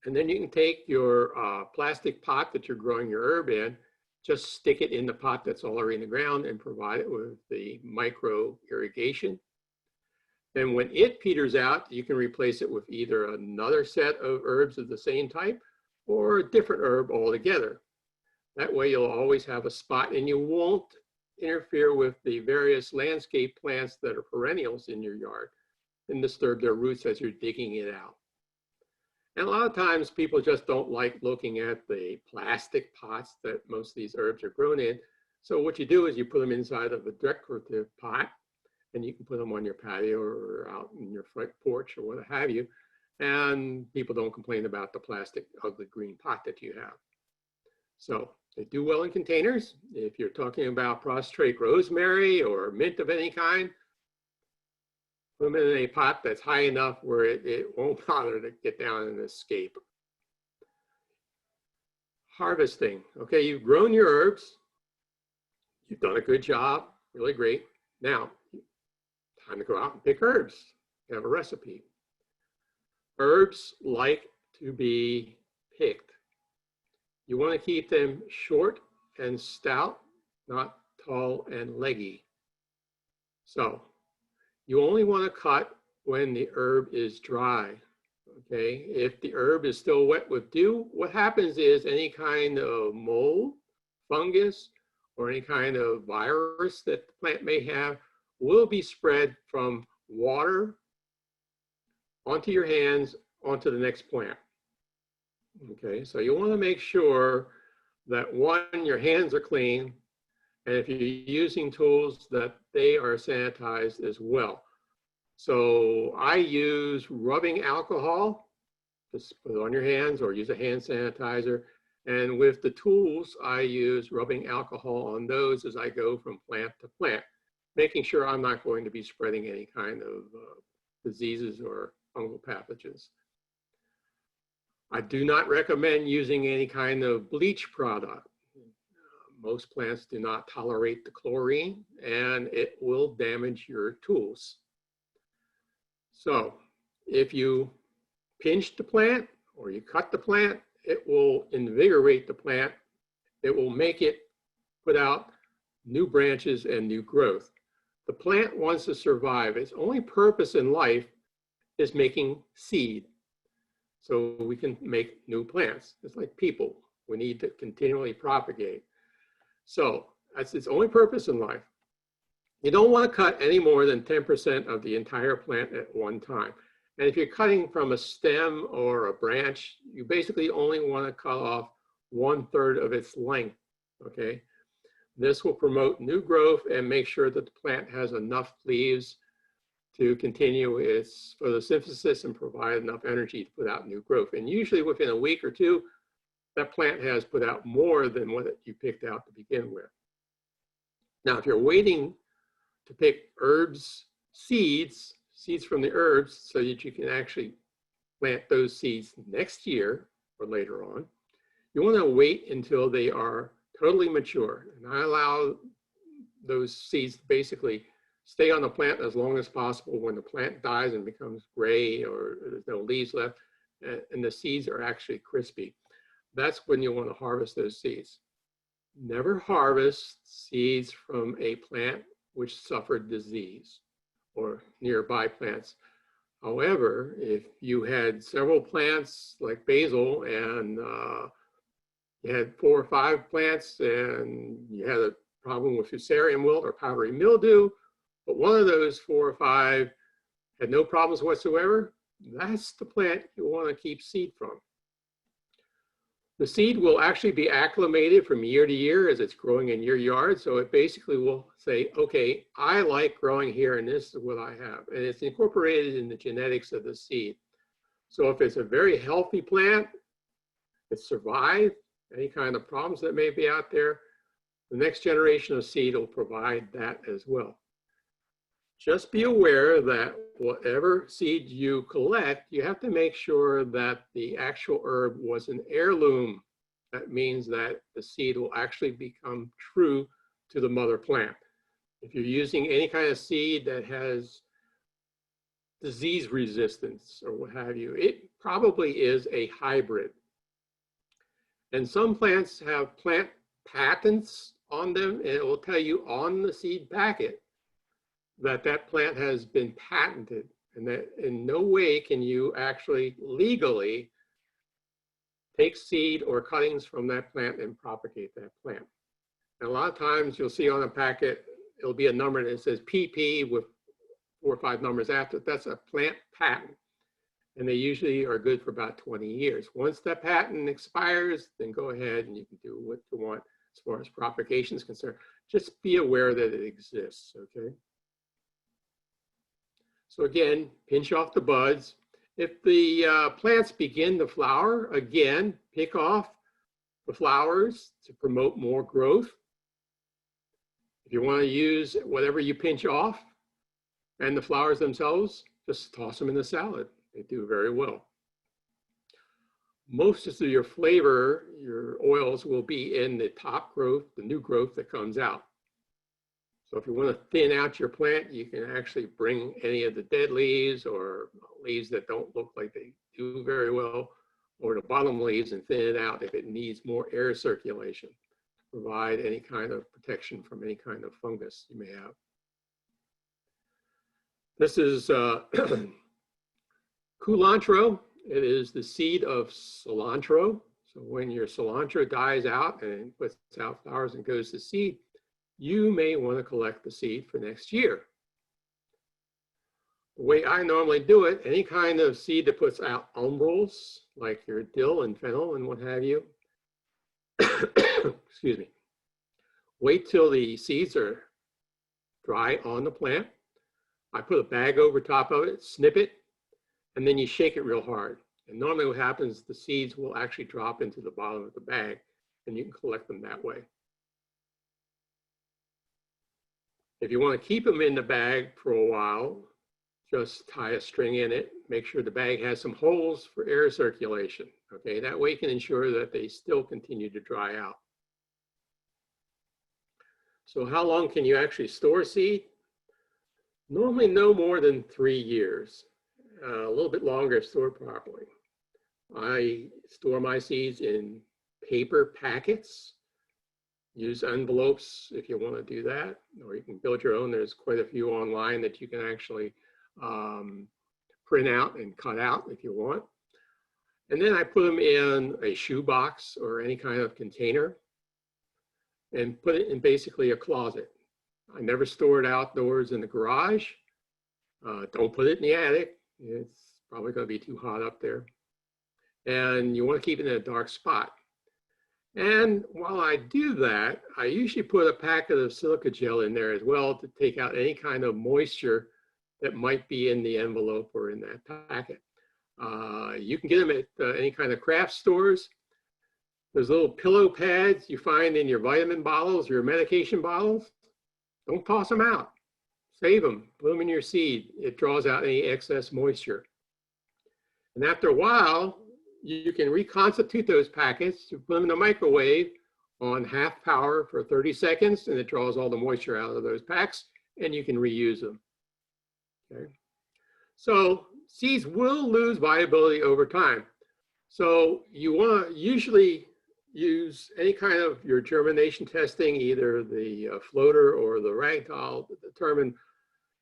Speaker 3: and then you can take your plastic pot that you're growing your herb in, just stick it in the pot that's already in the ground and provide it with the micro irrigation. Then when it peters out, you can replace it with either another set of herbs of the same type or a different herb altogether. That way you'll always have a spot, and you won't interfere with the various landscape plants that are perennials in your yard and disturb their roots as you're digging it out. And a lot of times people just don't like looking at the plastic pots that most of these herbs are grown in. So what you do is you put them inside of a decorative pot, and you can put them on your patio or out in your front porch or what have you. And people don't complain about the plastic ugly green pot that you have. So they do well in containers. If you're talking about prostrate rosemary or mint of any kind, put them in a pot that's high enough where it won't bother to get down and escape. Harvesting. Okay, you've grown your herbs. You've done a good job, really great. Now, time to go out and pick herbs. You have a recipe. Herbs like to be picked. You want to keep them short and stout, not tall and leggy. So you only want to cut when the herb is dry. Okay, if the herb is still wet with dew, what happens is any kind of mold, fungus, or any kind of virus that the plant may have will be spread from water onto your hands, onto the next plant. Okay, so you want to make sure that one, your hands are clean, and if you're using tools that they are sanitized as well. So I use rubbing alcohol, just put it on your hands or use a hand sanitizer. And with the tools, I use rubbing alcohol on those as I go from plant to plant, making sure I'm not going to be spreading any kind of diseases or fungal pathogens. I do not recommend using any kind of bleach product. Most plants do not tolerate the chlorine, and it will damage your tools. So if you pinch the plant or you cut the plant, it will invigorate the plant. It will make it put out new branches and new growth. The plant wants to survive. Its only purpose in life is making seed, so we can make new plants. It's like people. We need to continually propagate. So that's its only purpose in life. You don't want to cut any more than 10% of the entire plant at one time. And if you're cutting from a stem or a branch, you basically only want to cut off 1/3 of its length, okay? This will promote new growth and make sure that the plant has enough leaves to continue its photosynthesis and provide enough energy to put out new growth. And usually within a week or two, that plant has put out more than what you picked out to begin with. Now, if you're waiting to pick herbs, seeds from the herbs so that you can actually plant those seeds next year or later on, you want to wait until they are totally mature. And I allow those seeds to basically stay on the plant as long as possible. When the plant dies and becomes gray or there's no leaves left and the seeds are actually crispy, that's when you want to harvest those seeds. Never harvest seeds from a plant which suffered disease or nearby plants. However, if you had several plants like basil and you had 4 or 5 plants and you had a problem with fusarium wilt or powdery mildew, but one of those 4 or 5 had no problems whatsoever, that's the plant you want to keep seed from. The seed will actually be acclimated from year to year as it's growing in your yard. So it basically will say, okay, I like growing here and this is what I have. And it's incorporated in the genetics of the seed. So if it's a very healthy plant, it's survived any kind of problems that may be out there, the next generation of seed will provide that as well. Just be aware that whatever seed you collect, you have to make sure that the actual herb was an heirloom. That means that the seed will actually become true to the mother plant. If you're using any kind of seed that has disease resistance or what have you, it probably is a hybrid. And some plants have plant patents on them, and it will tell you on the seed packet that that plant has been patented, and that in no way can you actually legally take seed or cuttings from that plant and propagate that plant. And a lot of times you'll see on a packet, it'll be a number that says PP with 4 or 5 numbers after it. That's a plant patent. And they usually are good for about 20 years. Once that patent expires, then go ahead and you can do what you want as far as propagation is concerned. Just be aware that it exists, okay? So again, pinch off the buds. If the plants begin to flower, again, pick off the flowers to promote more growth. If you want to use whatever you pinch off and the flowers themselves, just toss them in the salad. They do very well. Most of your flavor, your oils will be in the top growth, the new growth that comes out. So if you want to thin out your plant, you can actually bring any of the dead leaves or leaves that don't look like they do very well, or the bottom leaves, and thin it out if it needs more air circulation to provide any kind of protection from any kind of fungus you may have. This is culantro. It is the seed of cilantro. So when your cilantro dies out and puts out flowers and goes to seed, you may want to collect the seed for next year. The way I normally do it, any kind of seed that puts out umbels, like your dill and fennel and what have you, excuse me, wait till the seeds are dry on the plant. I put a bag over top of it, snip it, and then you shake it real hard. And normally what happens, the seeds will actually drop into the bottom of the bag and you can collect them that way. If you want to keep them in the bag for a while, just tie a string in it. Make sure the bag has some holes for air circulation. Okay, that way you can ensure that they still continue to dry out. So how long can you actually store seed? Normally no more than 3 years. A little bit longer if stored properly. I store my seeds in paper packets. Use envelopes if you want to do that, or you can build your own. There's quite a few online that you can actually print out and cut out if you want. And then I put them in a shoe box or any kind of container and put it in basically a closet. I never store it outdoors in the garage. Don't put it in the attic. It's probably going to be too hot up there. And you want to keep it in a dark spot. And while I do that, I usually put a packet of silica gel in there as well to take out any kind of moisture that might be in the envelope or in that packet. You can get them at any kind of craft stores. Those little pillow pads you find in your vitamin bottles, your medication bottles, don't toss them out. Save them, put them in your seed. It draws out any excess moisture. And after a while, you can reconstitute those packets, you put them in the microwave on half power for 30 seconds, and it draws all the moisture out of those packs, and you can reuse them. Okay. So seeds will lose viability over time. So you want to usually use any kind of your germination testing, either the floater or the ragdoll, to determine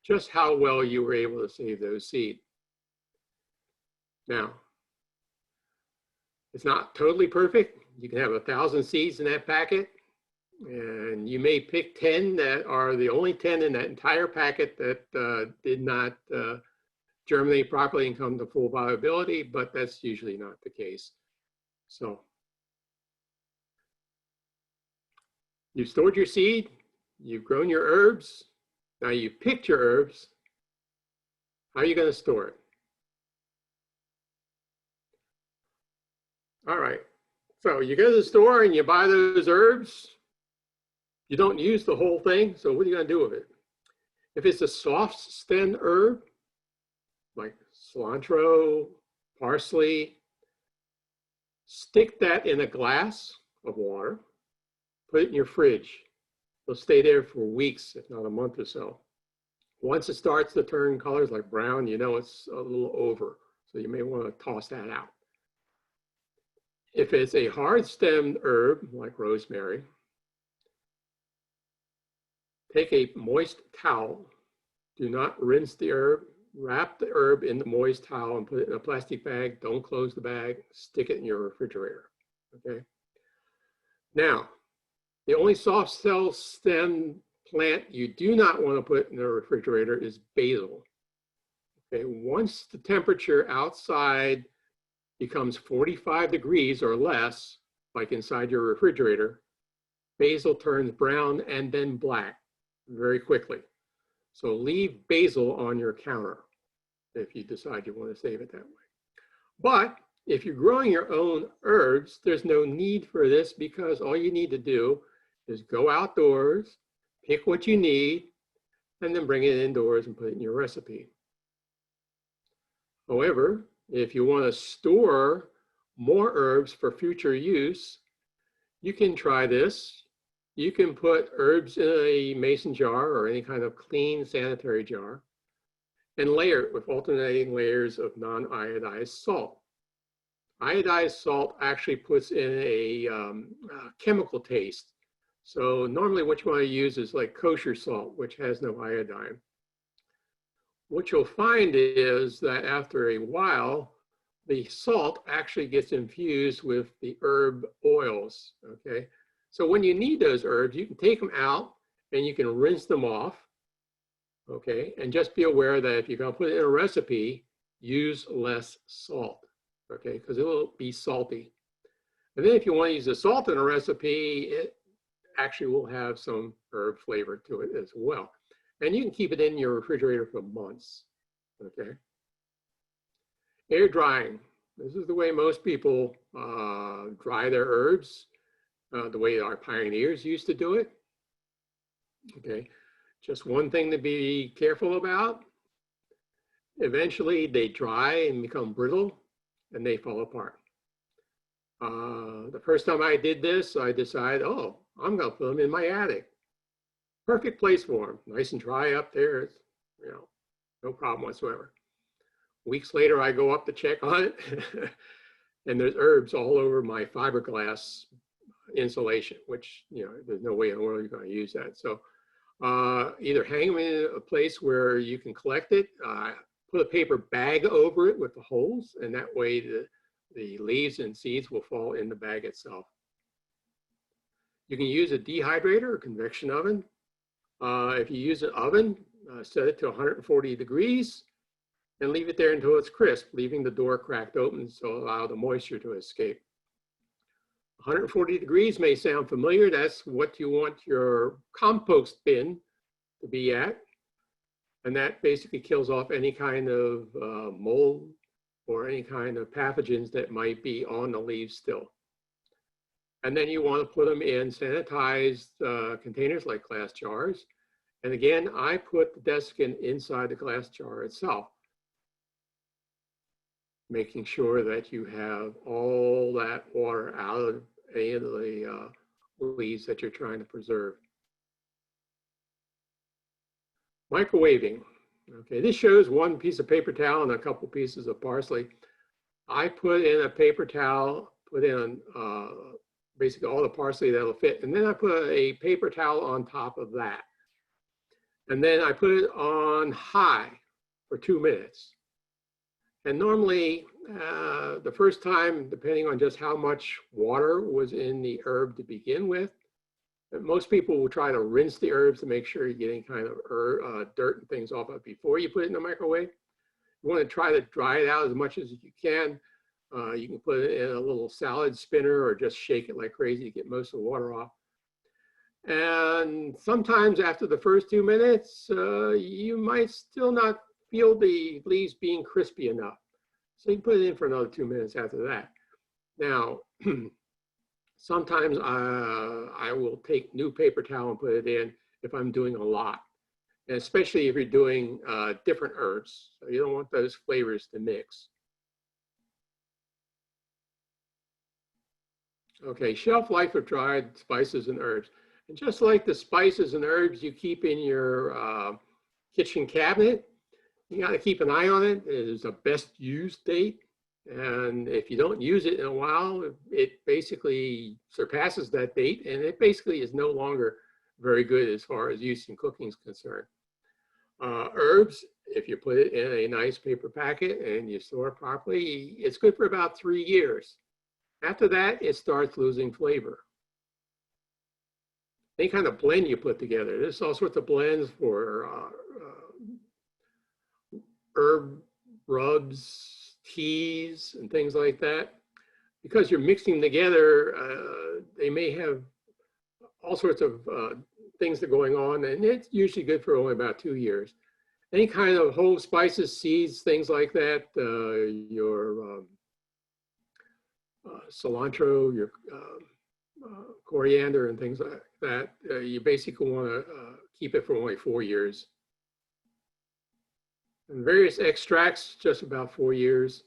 Speaker 3: just how well you were able to save those seeds. Now, it's not totally perfect. You can have 1,000 seeds in that packet, and you may pick 10 that are the only 10 in that entire packet that did not germinate properly and come to full viability, but that's usually not the case. So you've stored your seed, you've grown your herbs, now you've picked your herbs. How are you going to store it? All right, so you go to the store and you buy those herbs. You don't use the whole thing, so what are you going to do with it? If it's a soft stem herb, like cilantro, parsley, stick that in a glass of water, put it in your fridge. It'll stay there for weeks, if not a month or so. Once it starts to turn colors like brown, you know it's a little over, so you may want to toss that out. If it's a hard-stemmed herb, like rosemary, take a moist towel. Do not rinse the herb. Wrap the herb in the moist towel and put it in a plastic bag. Don't close the bag. Stick it in your refrigerator, okay? Now, the only soft cell stem plant you do not want to put in the refrigerator is basil. Okay, once the temperature outside becomes 45 degrees or less, like inside your refrigerator, basil turns brown and then black very quickly. So leave basil on your counter if you decide you want to save it that way. But if you're growing your own herbs, there's no need for this, because all you need to do is go outdoors, pick what you need, and then bring it indoors and put it in your recipe. However, if you want to store more herbs for future use, you can try this. You can put herbs in a mason jar or any kind of clean sanitary jar and layer it with alternating layers of non-iodized salt. Iodized salt actually puts in a chemical taste. So normally what you want to use is like kosher salt, which has no iodine. What you'll find is that after a while, the salt actually gets infused with the herb oils, okay? So when you need those herbs, you can take them out and you can rinse them off, okay? And just be aware that if you're gonna put it in a recipe, use less salt, okay? Because it will be salty. And then if you want to use the salt in a recipe, it actually will have some herb flavor to it as well. And you can keep it in your refrigerator for months, okay? Air drying. This is the way most people dry their herbs, the way our pioneers used to do it, okay? Just one thing to be careful about. Eventually they dry and become brittle and they fall apart. The first time I did this, I decided, oh, I'm gonna put them in my attic. Perfect place for them, nice and dry up there. It's, you know, no problem whatsoever. Weeks later, I go up to check on it, and there's herbs all over my fiberglass insulation, which, you know, there's no way in the world you're going to use that. So either hang them in a place where you can collect it, put a paper bag over it with the holes, and that way the leaves and seeds will fall in the bag itself. You can use a dehydrator or convection oven. If you use an oven, set it to 140 degrees and leave it there until it's crisp, leaving the door cracked open to allow the moisture to escape. 140 degrees may sound familiar. That's what you want your compost bin to be at. And that basically kills off any kind of mold or any kind of pathogens that might be on the leaves still. And then you want to put them in sanitized containers like glass jars. And again, I put the desiccant inside the glass jar itself, making sure that you have all that water out of any of the leaves that you're trying to preserve. Microwaving. Okay, this shows one piece of paper towel and a couple pieces of parsley. I put in a paper towel, put in basically all the parsley that'll fit, and then I put a paper towel on top of that. And then I put it on high for 2 minutes. And normally, the first time, depending on just how much water was in the herb to begin with, most people will try to rinse the herbs to make sure you're getting kind of dirt and things off of it before you put it in the microwave. You want to try to dry it out as much as you can. You can put it in a little salad spinner or just shake it like crazy to get most of the water off. And sometimes after the first 2 minutes, you might still not feel the leaves being crispy enough. So you can put it in for another 2 minutes after that. Now, sometimes I will take new paper towel and put it in if I'm doing a lot, and especially if you're doing different herbs. So you don't want those flavors to mix. Okay, shelf life of dried spices and herbs. And just like the spices and herbs you keep in your kitchen cabinet, you got to keep an eye on it. There's a best use date. And if you don't use it in a while, it basically surpasses that date, and it basically is no longer very good as far as use in cooking is concerned. Herbs, if you put it in a nice paper packet and you store it properly, it's good for about 3 years. After that, it starts losing flavor. Any kind of blend you put together, there's all sorts of blends for herb rubs, teas, and things like that. Because you're mixing together, they may have all sorts of things that are going on, and it's usually good for only about 2 years. Any kind of whole spices, seeds, things like that, your cilantro, your coriander and things like that, you basically want to keep it for only 4 years. And various extracts, just about 4 years,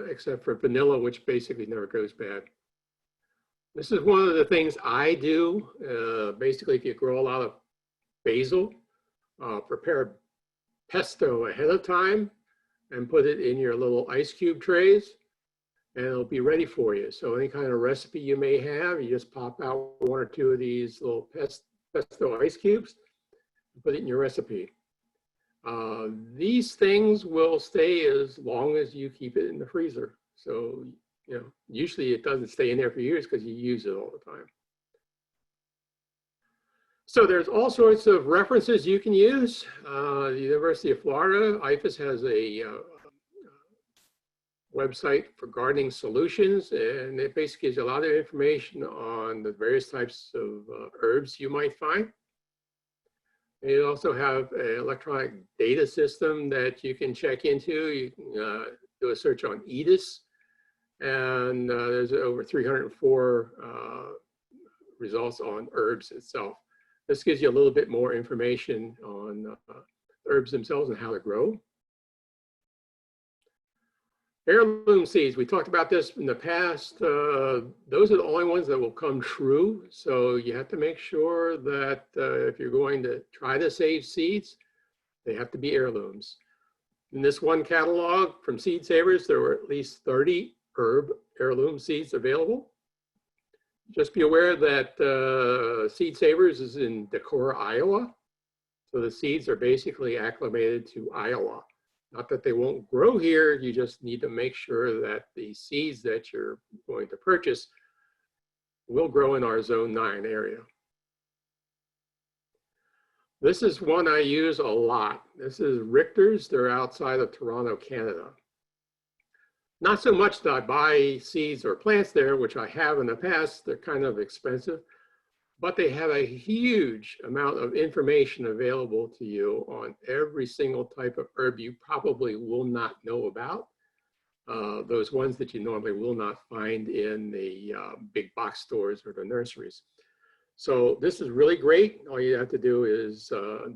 Speaker 3: except for vanilla, which basically never goes bad. This is one of the things I do. Basically, if you grow a lot of basil, prepare pesto ahead of time and put it in your little ice cube trays, and it'll be ready for you. So any kind of recipe you may have, you just pop out 1 or 2 of these little pesto ice cubes and put it in your recipe. These things will stay as long as you keep it in the freezer. So, you know, usually it doesn't stay in there for years because you use it all the time. So there's all sorts of references you can use. The University of Florida, IFAS has a website for gardening solutions, and it basically gives you a lot of information on the various types of herbs you might find. They also have an electronic data system that you can check into. You can do a search on EDIS, and there's over 304 results on herbs itself. This gives you a little bit more information on herbs themselves and how to grow. Heirloom seeds, we talked about this in the past. Those are the only ones that will come true. So you have to make sure that if you're going to try to save seeds, they have to be heirlooms. In this one catalog from Seed Savers, there were at least 30 herb heirloom seeds available. Just be aware that Seed Savers is in Decorah, Iowa. So the seeds are basically acclimated to Iowa. Not that they won't grow here, you just need to make sure that the seeds that you're going to purchase will grow in our Zone 9 area. This is one I use a lot. This is Richter's. They're outside of Toronto, Canada. Not so much that I buy seeds or plants there, which I have in the past. They're kind of expensive, but they have a huge amount of information available to you on every single type of herb you probably will not know about. Those ones that you normally will not find in the big box stores or the nurseries. So this is really great. All you have to do is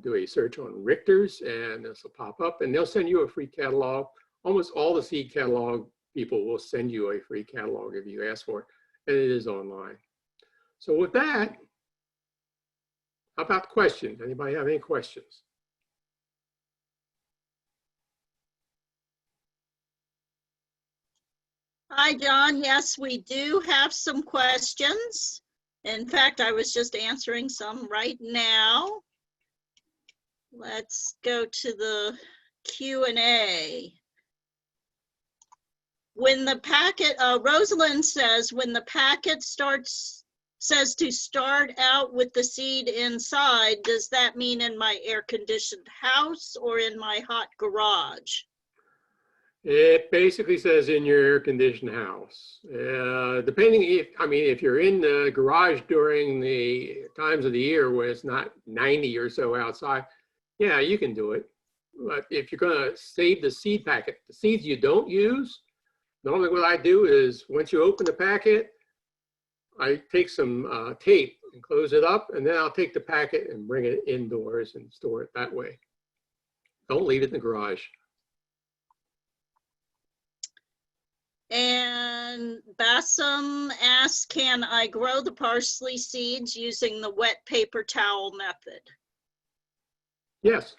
Speaker 3: do a search on Richter's and this will pop up and they'll send you a free catalog. Almost all the seed catalog people will send you a free catalog if you ask for it, and it is online. So with that, how about questions? Anybody have any questions?
Speaker 1: Hi, John. Yes, we do have some questions. In fact, I was just answering some right now. Let's go to the Q&A. When the packet, Rosalind says, when the packet says to start out with the seed inside, does that mean in my air-conditioned house or in my hot garage?
Speaker 3: It basically says in your air-conditioned house. Depending if you're in the garage during the times of the year where it's not 90 or so outside, yeah, you can do it. But if you're gonna save the seed packet, the seeds you don't use, normally what I do is once you open the packet, I take some tape and close it up, and then I'll take the packet and bring it indoors and store it that way. Don't leave it in the garage.
Speaker 1: And Bassam asks, can I grow the parsley seeds using the wet paper towel method?
Speaker 3: Yes.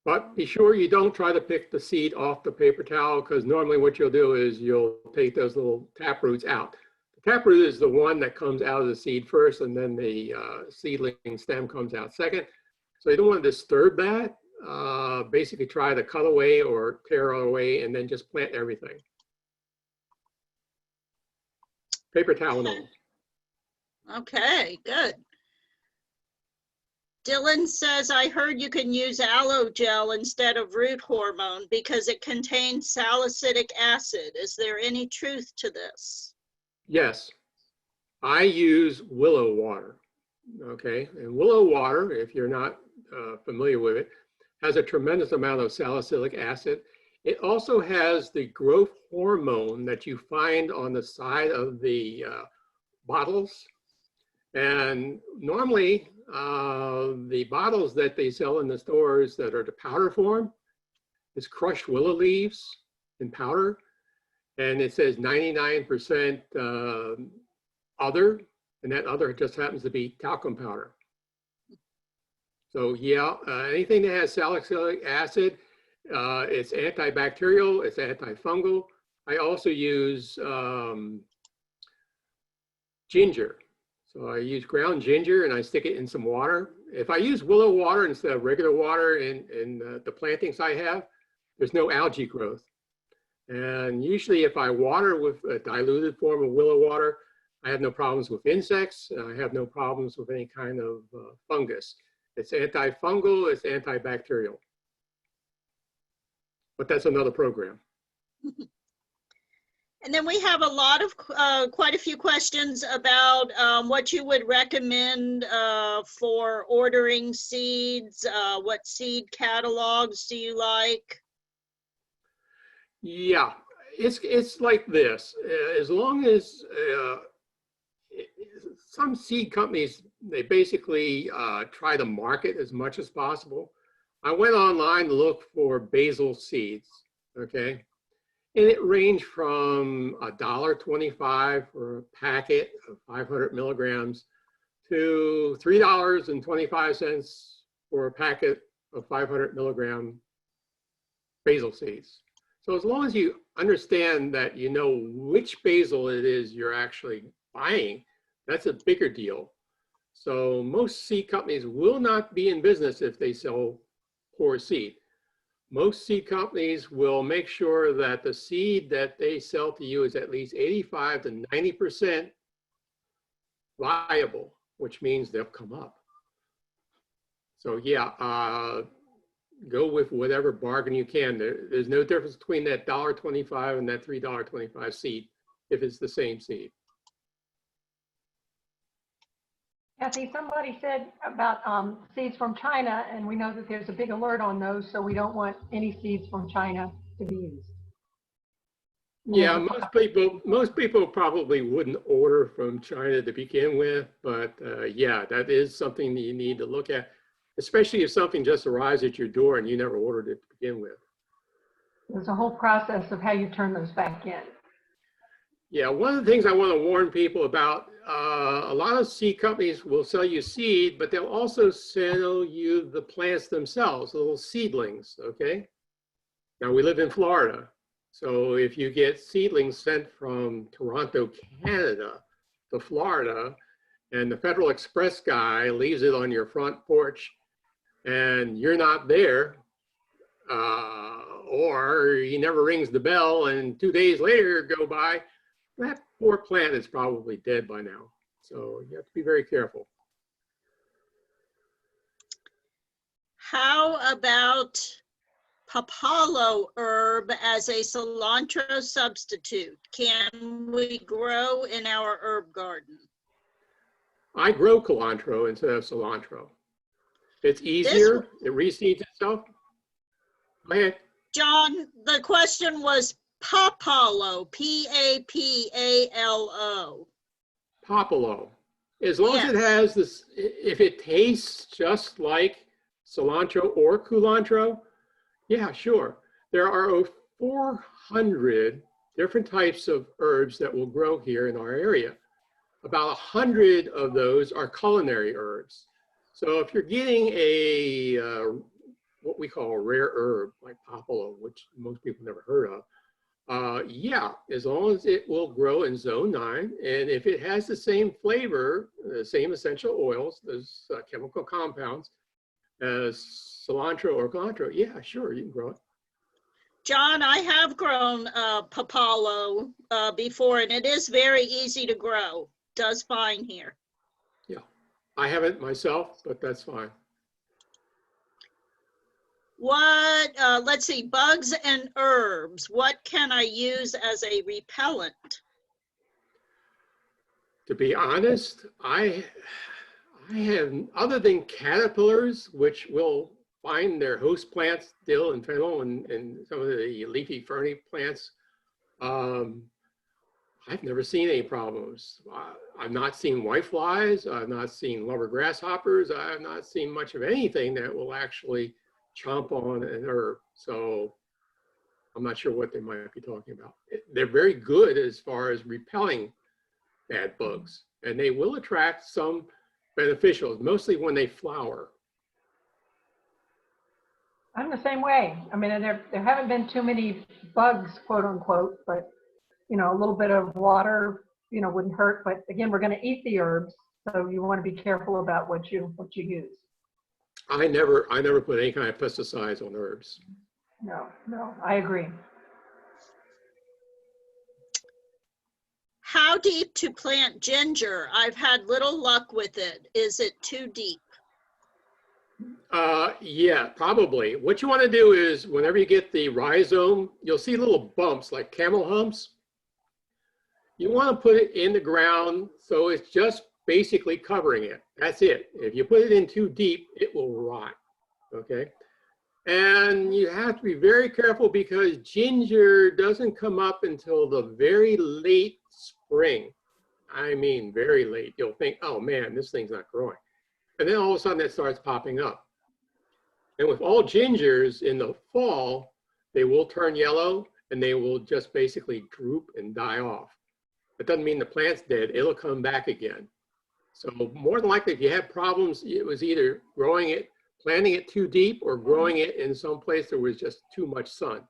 Speaker 3: But be sure you don't try to pick the seed off the paper towel, because normally what you'll do is you'll take those little tap roots out. The tap root is the one that comes out of the seed first, and then the seedling stem comes out second. So you don't want to disturb that. Basically try to cut away or tear away and then just plant everything. Paper towel and all.
Speaker 1: Okay, good. Dylan says, I heard you can use aloe gel instead of root hormone because it contains salicylic acid. Is there any truth to this?
Speaker 3: Yes. I use willow water. Okay, and willow water, if you're not familiar with it, has a tremendous amount of salicylic acid. It also has the growth hormone that you find on the side of the bottles. And normally, the bottles that they sell in the stores that are the powder form is crushed willow leaves in powder. And it says 99% other, and that other just happens to be talcum powder. So yeah, anything that has salicylic acid, it's antibacterial, it's antifungal. I also use ginger. So I use ground ginger and I stick it in some water. If I use willow water instead of regular water in the plantings I have, there's no algae growth. And usually if I water with a diluted form of willow water, I have no problems with insects. I have no problems with any kind of fungus. It's antifungal, it's antibacterial. But that's another program.
Speaker 1: And then we have a lot of, quite a few questions about what you would recommend for ordering seeds. What seed catalogs do you like?
Speaker 3: Yeah, it's like this. As long as some seed companies, they basically try to market as much as possible. I went online to look for basil seeds, okay? And it ranged from $1.25 for a packet of 500 milligrams to $3.25 for a packet of 500 milligram basil seeds. So as long as you understand that you know which basil it is you're actually buying, that's a bigger deal. So most seed companies will not be in business if they sell poor seed. Most seed companies will make sure that the seed that they sell to you is at least 85 to 90% viable, which means they'll come up. So yeah, go with whatever bargain you can. There's no difference between that $1.25 and that $3.25 seed if it's the same seed.
Speaker 4: Kathy, somebody said about seeds from China, and we know that there's a big alert on those, so we don't want any seeds from China to be used.
Speaker 3: Yeah, most people probably wouldn't order from China to begin with, but yeah, that is something that you need to look at, especially if something just arrives at your door and you never ordered it to begin with.
Speaker 4: There's a whole process of how you turn those back in.
Speaker 3: Yeah, one of the things I want to warn people about, a lot of seed companies will sell you seed, but they'll also sell you the plants themselves, little seedlings, okay? Now, we live in Florida, so if you get seedlings sent from Toronto, Canada to Florida, and the Federal Express guy leaves it on your front porch, and you're not there, or he never rings the bell, and 2 days later go by, that poor plant is probably dead by now. So you have to be very careful.
Speaker 1: How about papalo herb as a cilantro substitute? Can we grow in our herb garden?
Speaker 3: I grow cilantro instead of cilantro. It's easier, it reseeds itself. Go ahead.
Speaker 1: John, the question was papalo, P-A-P-A-L-O.
Speaker 3: Papalo. As long as it has this, if it tastes just like cilantro or culantro, yeah, sure. There are over 400 different types of herbs that will grow here in our area. About 100 of those are culinary herbs. So if you're getting a, what we call a rare herb, like papalo, which most people never heard of, yeah, as long as it will grow in zone 9, and if it has the same flavor, the same essential oils, those chemical compounds as cilantro or culantro, yeah, sure, you can grow it.
Speaker 1: John, I have grown papalo before, and it is very easy to grow. Does fine here.
Speaker 3: Yeah, I haven't myself, but that's fine.
Speaker 1: What, let's see, bugs and herbs. What can I use as a repellent?
Speaker 3: To be honest, I have, other than caterpillars, which will find their host plants, dill and fennel and some of the leafy ferny plants, I've never seen any problems. I've not seen whiteflies. I've not seen lover grasshoppers. I have not seen much of anything that will actually chomp on an herb. So I'm not sure what they might be talking about. They're very good as far as repelling bad bugs, and they will attract some beneficials, mostly when they flower.
Speaker 4: I'm the same way. I mean, there haven't been too many bugs, quote unquote, but you know, a little bit of water, you know, wouldn't hurt. But again, we're going to eat the herbs, so you want to be careful about what you use. I
Speaker 3: never put any kind of pesticides on herbs.
Speaker 4: No, I agree.
Speaker 1: How deep to plant ginger? I've had little luck with it. Is it too deep?
Speaker 3: Yeah, probably. What you want to do is whenever you get the rhizome, you'll see little bumps like camel humps. You want to put it in the ground so it's just basically covering it. That's it. If you put it in too deep, it will rot, okay? And you have to be very careful because ginger doesn't come up until the very late spring. I mean, very late. You'll think, oh man, this thing's not growing. And then all of a sudden it starts popping up. And with all gingers in the fall, they will turn yellow and they will just basically droop and die off. It doesn't mean the plant's dead, it'll come back again. So more than likely, if you have problems, it was either growing it, planting it too deep or growing it in some place there was just too much sun.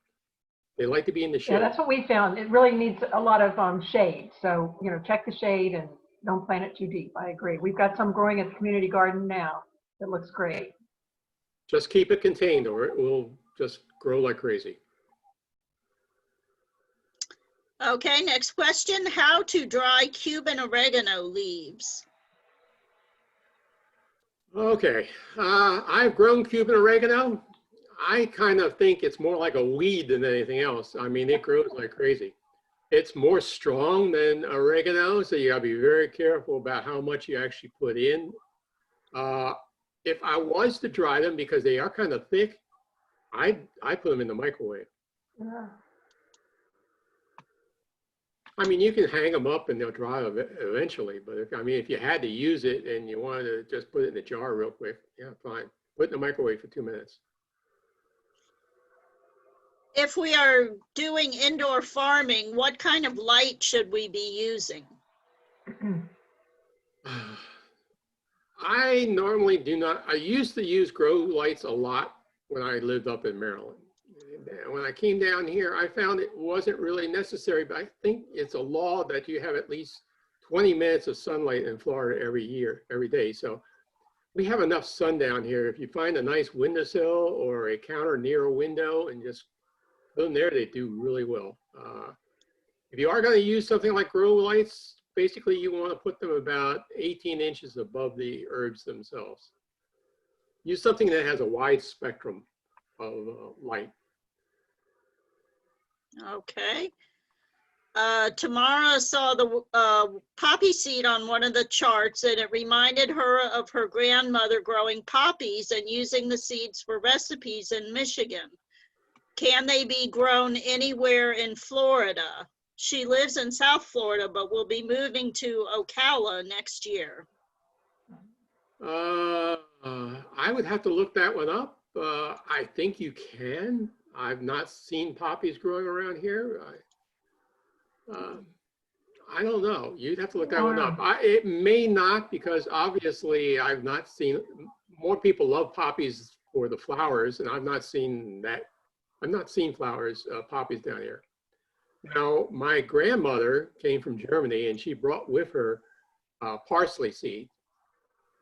Speaker 3: They like to be in the shade.
Speaker 4: Yeah, that's what we found. It really needs a lot of shade. So, you know, check the shade and don't plant it too deep. I agree. We've got some growing at the community garden now that looks great.
Speaker 3: Just keep it contained or it will just grow like crazy.
Speaker 1: Okay, next question. How to dry Cuban oregano leaves?
Speaker 3: Okay, I've grown Cuban oregano. I kind of think it's more like a weed than anything else. I mean, it grows like crazy. It's more strong than oregano, so you gotta be very careful about how much you actually put in. If I was to dry them, because they are kind of thick, I put them in the microwave.
Speaker 4: Yeah.
Speaker 3: I mean, you can hang them up and they'll dry eventually, but if you had to use it and you wanted to just put it in a jar real quick, yeah, fine. Put it in the microwave for 2 minutes.
Speaker 1: If we are doing indoor farming, what kind of light should we be using?
Speaker 3: I normally do not. I used to use grow lights a lot when I lived up in Maryland. And when I came down here, I found it wasn't really necessary, but I think it's a law that you have at least 20 minutes of sunlight in Florida every day. So we have enough sun down here. If you find a nice windowsill or a counter near a window and just put them there, they do really well. If you are going to use something like grow lights, basically you want to put them about 18 inches above the herbs themselves. Use something that has a wide spectrum of light.
Speaker 1: Okay. Tamara saw the poppy seed on one of the charts, and it reminded her of her grandmother growing poppies and using the seeds for recipes in Michigan. Can they be grown anywhere in Florida? She lives in South Florida, but will be moving to Ocala next year.
Speaker 3: I would have to look that one up. I think you can. I've not seen poppies growing around here. I don't know. You'd have to look that one up. It may not, because obviously I've not seen, more people love poppies for the flowers, and I've not seen that. I've not seen flowers, poppies down here. Now, my grandmother came from Germany, and she brought with her parsley seed.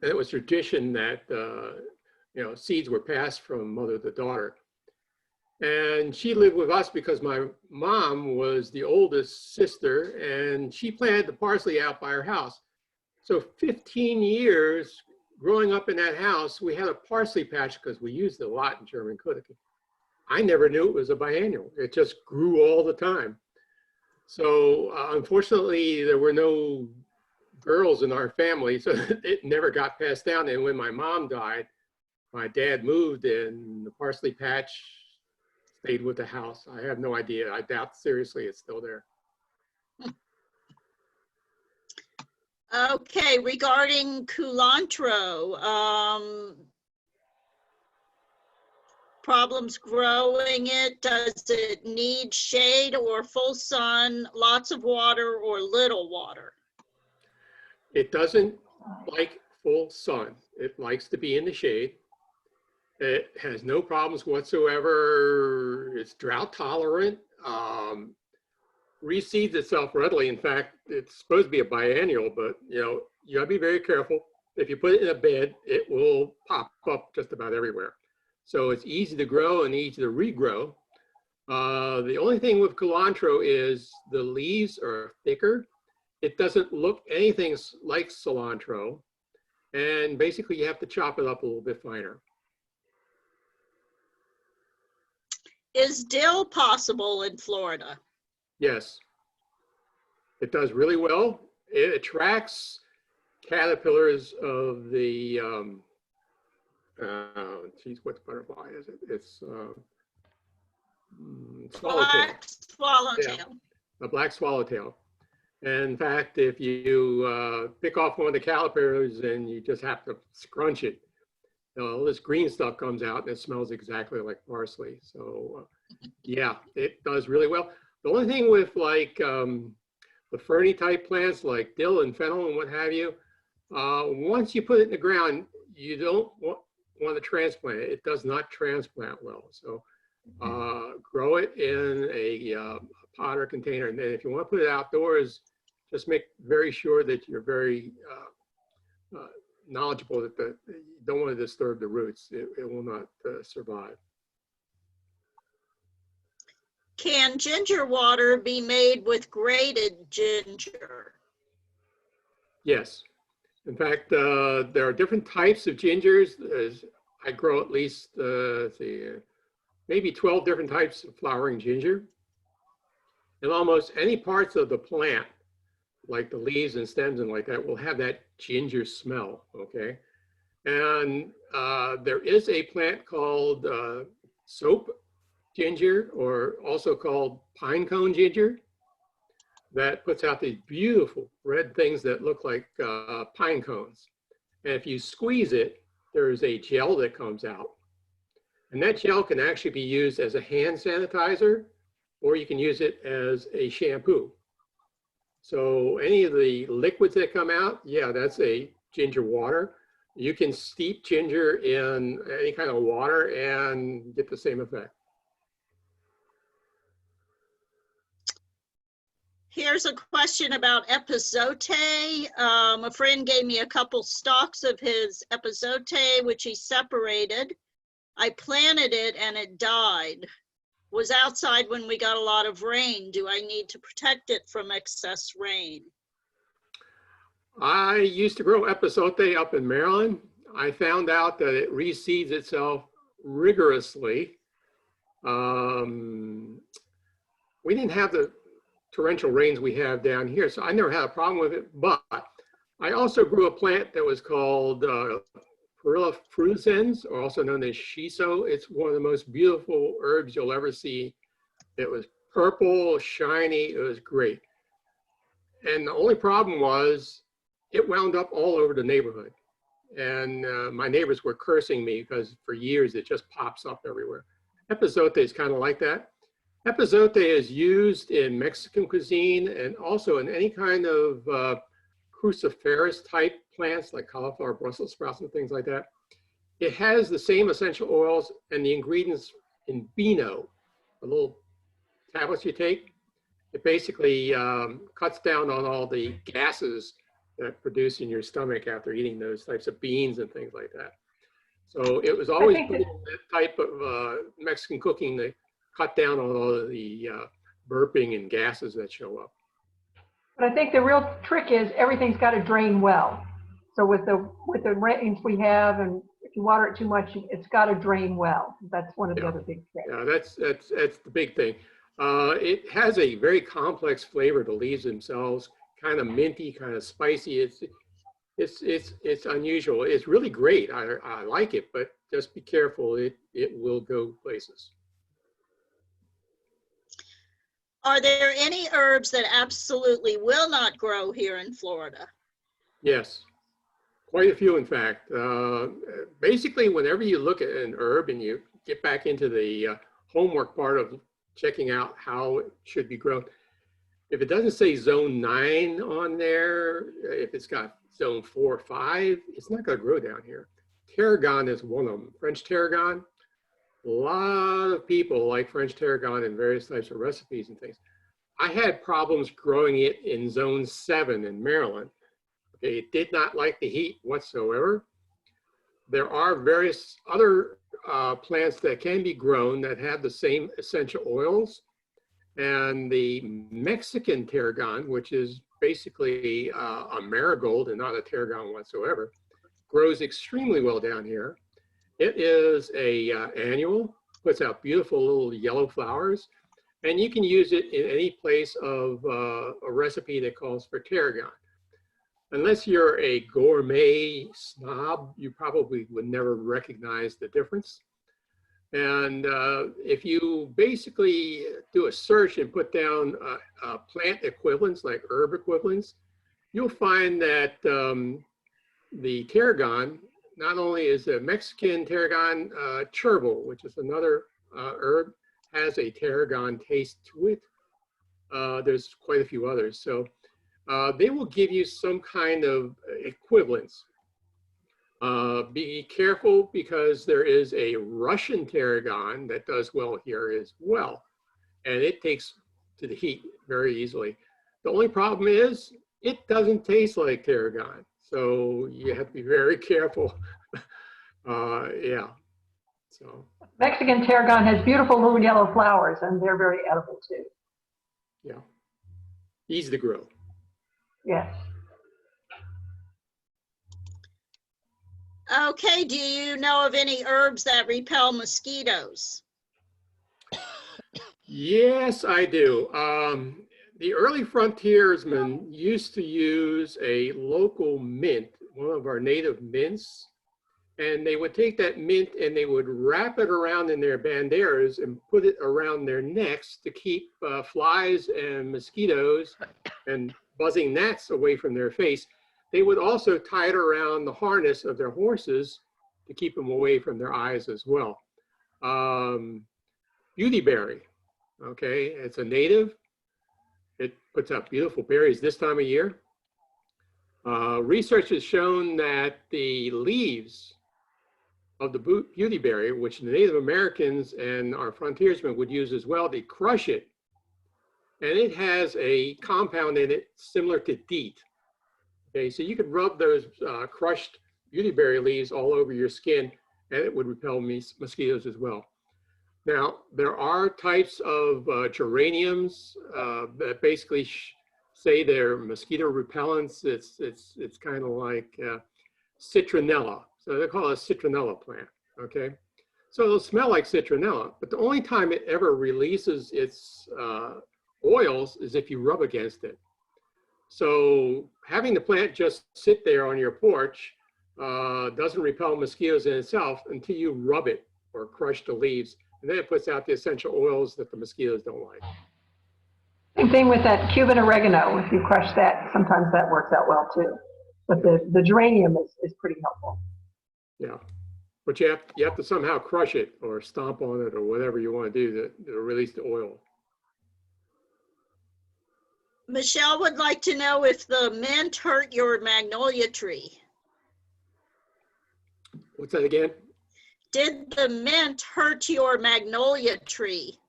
Speaker 3: And it was tradition that seeds were passed from mother to daughter. And she lived with us because my mom was the oldest sister, and she planted the parsley out by her house. So 15 years growing up in that house, we had a parsley patch because we used it a lot in German cooking. I never knew it was a biennial. It just grew all the time. So unfortunately, there were no girls in our family, so it never got passed down. And when my mom died, my dad moved, and the parsley patch stayed with the house. I have no idea. I doubt seriously it's still there.
Speaker 1: Okay, regarding culantro, problems growing it, does it need shade or full sun, lots of water or little water?
Speaker 3: It doesn't like full sun. It likes to be in the shade. It has no problems whatsoever. It's drought tolerant. Reseeds itself readily. In fact, it's supposed to be a biennial, but you gotta be very careful. If you put it in a bed, it will pop up just about everywhere. So it's easy to grow and easy to regrow. The only thing with culantro is the leaves are thicker. It doesn't look anything like cilantro. And basically you have to chop it up a little bit finer.
Speaker 1: Is dill possible in Florida?
Speaker 3: Yes, it does really well. It attracts caterpillars of the, what butterfly is it? It's swallowtail.
Speaker 1: Black swallowtail.
Speaker 3: Yeah, a black swallowtail. And in fact, if you pick off one of the caterpillars and you just have to scrunch it, all this green stuff comes out and it smells exactly like parsley. So yeah, it does really well. The only thing with like the ferny type plants like dill and fennel and what have you, once you put it in the ground, you don't want to transplant it. It does not transplant well. So grow it in a pot or container. And then if you want to put it outdoors, just make very sure that you're very knowledgeable that you don't want to disturb the roots. It will not survive.
Speaker 1: Can ginger water be made with grated ginger?
Speaker 3: Yes. In fact, there are different types of gingers. I grow at least, maybe 12 different types of flowering ginger. And almost any parts of the plant, like the leaves and stems and like that, will have that ginger smell, okay? And there is a plant called soap ginger, or also called pine cone ginger, that puts out these beautiful red things that look like pine cones. And if you squeeze it, there's a gel that comes out. And that gel can actually be used as a hand sanitizer, or you can use it as a shampoo. So any of the liquids that come out, yeah, that's a ginger water. You can steep ginger in any kind of water and get the same effect.
Speaker 1: Here's a question about epazote. A friend gave me a couple stalks of his epazote, which he separated. I planted it and it died. Was outside when we got a lot of rain. Do I need to protect it from excess rain?
Speaker 3: I used to grow epazote up in Maryland. I found out that it reseeds itself rigorously. We didn't have the torrential rains we have down here, so I never had a problem with it. But I also grew a plant that was called Perilla fruescens, or also known as shiso. It's one of the most beautiful herbs you'll ever see. It was purple, shiny, it was great. And the only problem was it wound up all over the neighborhood. And my neighbors were cursing me because for years it just pops up everywhere. Epazote is kind of like that. Epazote is used in Mexican cuisine and also in any kind of cruciferous type plants like cauliflower, Brussels sprouts, and things like that. It has the same essential oils and the ingredients in Beano, the little tablets you take. It basically cuts down on all the gases that produce in your stomach after eating those types of beans and things like that. So it was always put in that type of Mexican cooking to cut down on all of the burping and gases that show up.
Speaker 4: But I think the real trick is everything's got to drain well. So with the rains we have, and if you water it too much, it's got to drain well. That's one of the other big things.
Speaker 3: Yeah, that's the big thing. It has a very complex flavor. The leaves themselves, kind of minty, kind of spicy. It's unusual. It's really great. I like it, but just be careful. It will go places.
Speaker 1: Are there any herbs that absolutely will not grow here in Florida?
Speaker 3: Yes, quite a few, in fact. Basically, whenever you look at an herb and you get back into the homework part of checking out how it should be grown, if it doesn't say zone 9 on there, if it's got zone 4 or 5, it's not going to grow down here. Tarragon is one of them. French tarragon. A lot of people like French tarragon in various types of recipes and things. I had problems growing it in zone 7 in Maryland. Okay, it did not like the heat whatsoever. There are various other plants that can be grown that have the same essential oils. And the Mexican tarragon, which is basically a marigold and not a tarragon whatsoever, grows extremely well down here. It is a annual, puts out beautiful little yellow flowers, and you can use it in any place of a recipe that calls for tarragon. Unless you're a gourmet snob, you probably would never recognize the difference. And if you basically do a search and put down plant equivalents, like herb equivalents, you'll find that the tarragon, not only is the Mexican tarragon chervil, which is another herb, has a tarragon taste to it. There's quite a few others. So they will give you some kind of equivalence. Be careful because there is a Russian tarragon that does well here as well. And it takes to the heat very easily. The only problem is it doesn't taste like tarragon. So you have to be very careful. Yeah. So
Speaker 4: Mexican tarragon has beautiful little yellow flowers, and they're very edible too.
Speaker 3: yeah. Easy to grow.
Speaker 4: Yes.
Speaker 1: Okay, do you know of any herbs that repel mosquitoes?
Speaker 3: Yes, I do. The early frontiersmen used to use a local mint, one of our native mints, and they would take that mint and they would wrap it around in their banderas and put it around their necks to keep flies and mosquitoes and buzzing gnats away from their face. They would also tie it around the harness of their horses to keep them away from their eyes as well. Beautyberry, okay, it's a native. It puts out beautiful berries this time of year. Research has shown that the leaves of the beautyberry, which the Native Americans and our frontiersmen would use as well, they crush it. And it has a compound in it similar to DEET. Okay, so you could rub those crushed beautyberry leaves all over your skin and it would repel mosquitoes as well. Now, there are types of geraniums that basically say they're mosquito repellents. It's kind of like citronella. So they call it a citronella plant, okay? So it'll smell like citronella, but the only time it ever releases its oils is if you rub against it. So having the plant just sit there on your porch doesn't repel mosquitoes in itself until you rub it or crush the leaves. And then it puts out the essential oils that the mosquitoes don't like.
Speaker 4: Same thing with that Cuban oregano. If you crush that, sometimes that works out well too. But the geranium is pretty helpful.
Speaker 3: Yeah, but you have to somehow crush it or stomp on it or whatever you want to do to release the oil.
Speaker 1: Michelle would like to know if the mint hurt your magnolia tree.
Speaker 3: What's that again?
Speaker 1: Did the mint hurt your magnolia tree?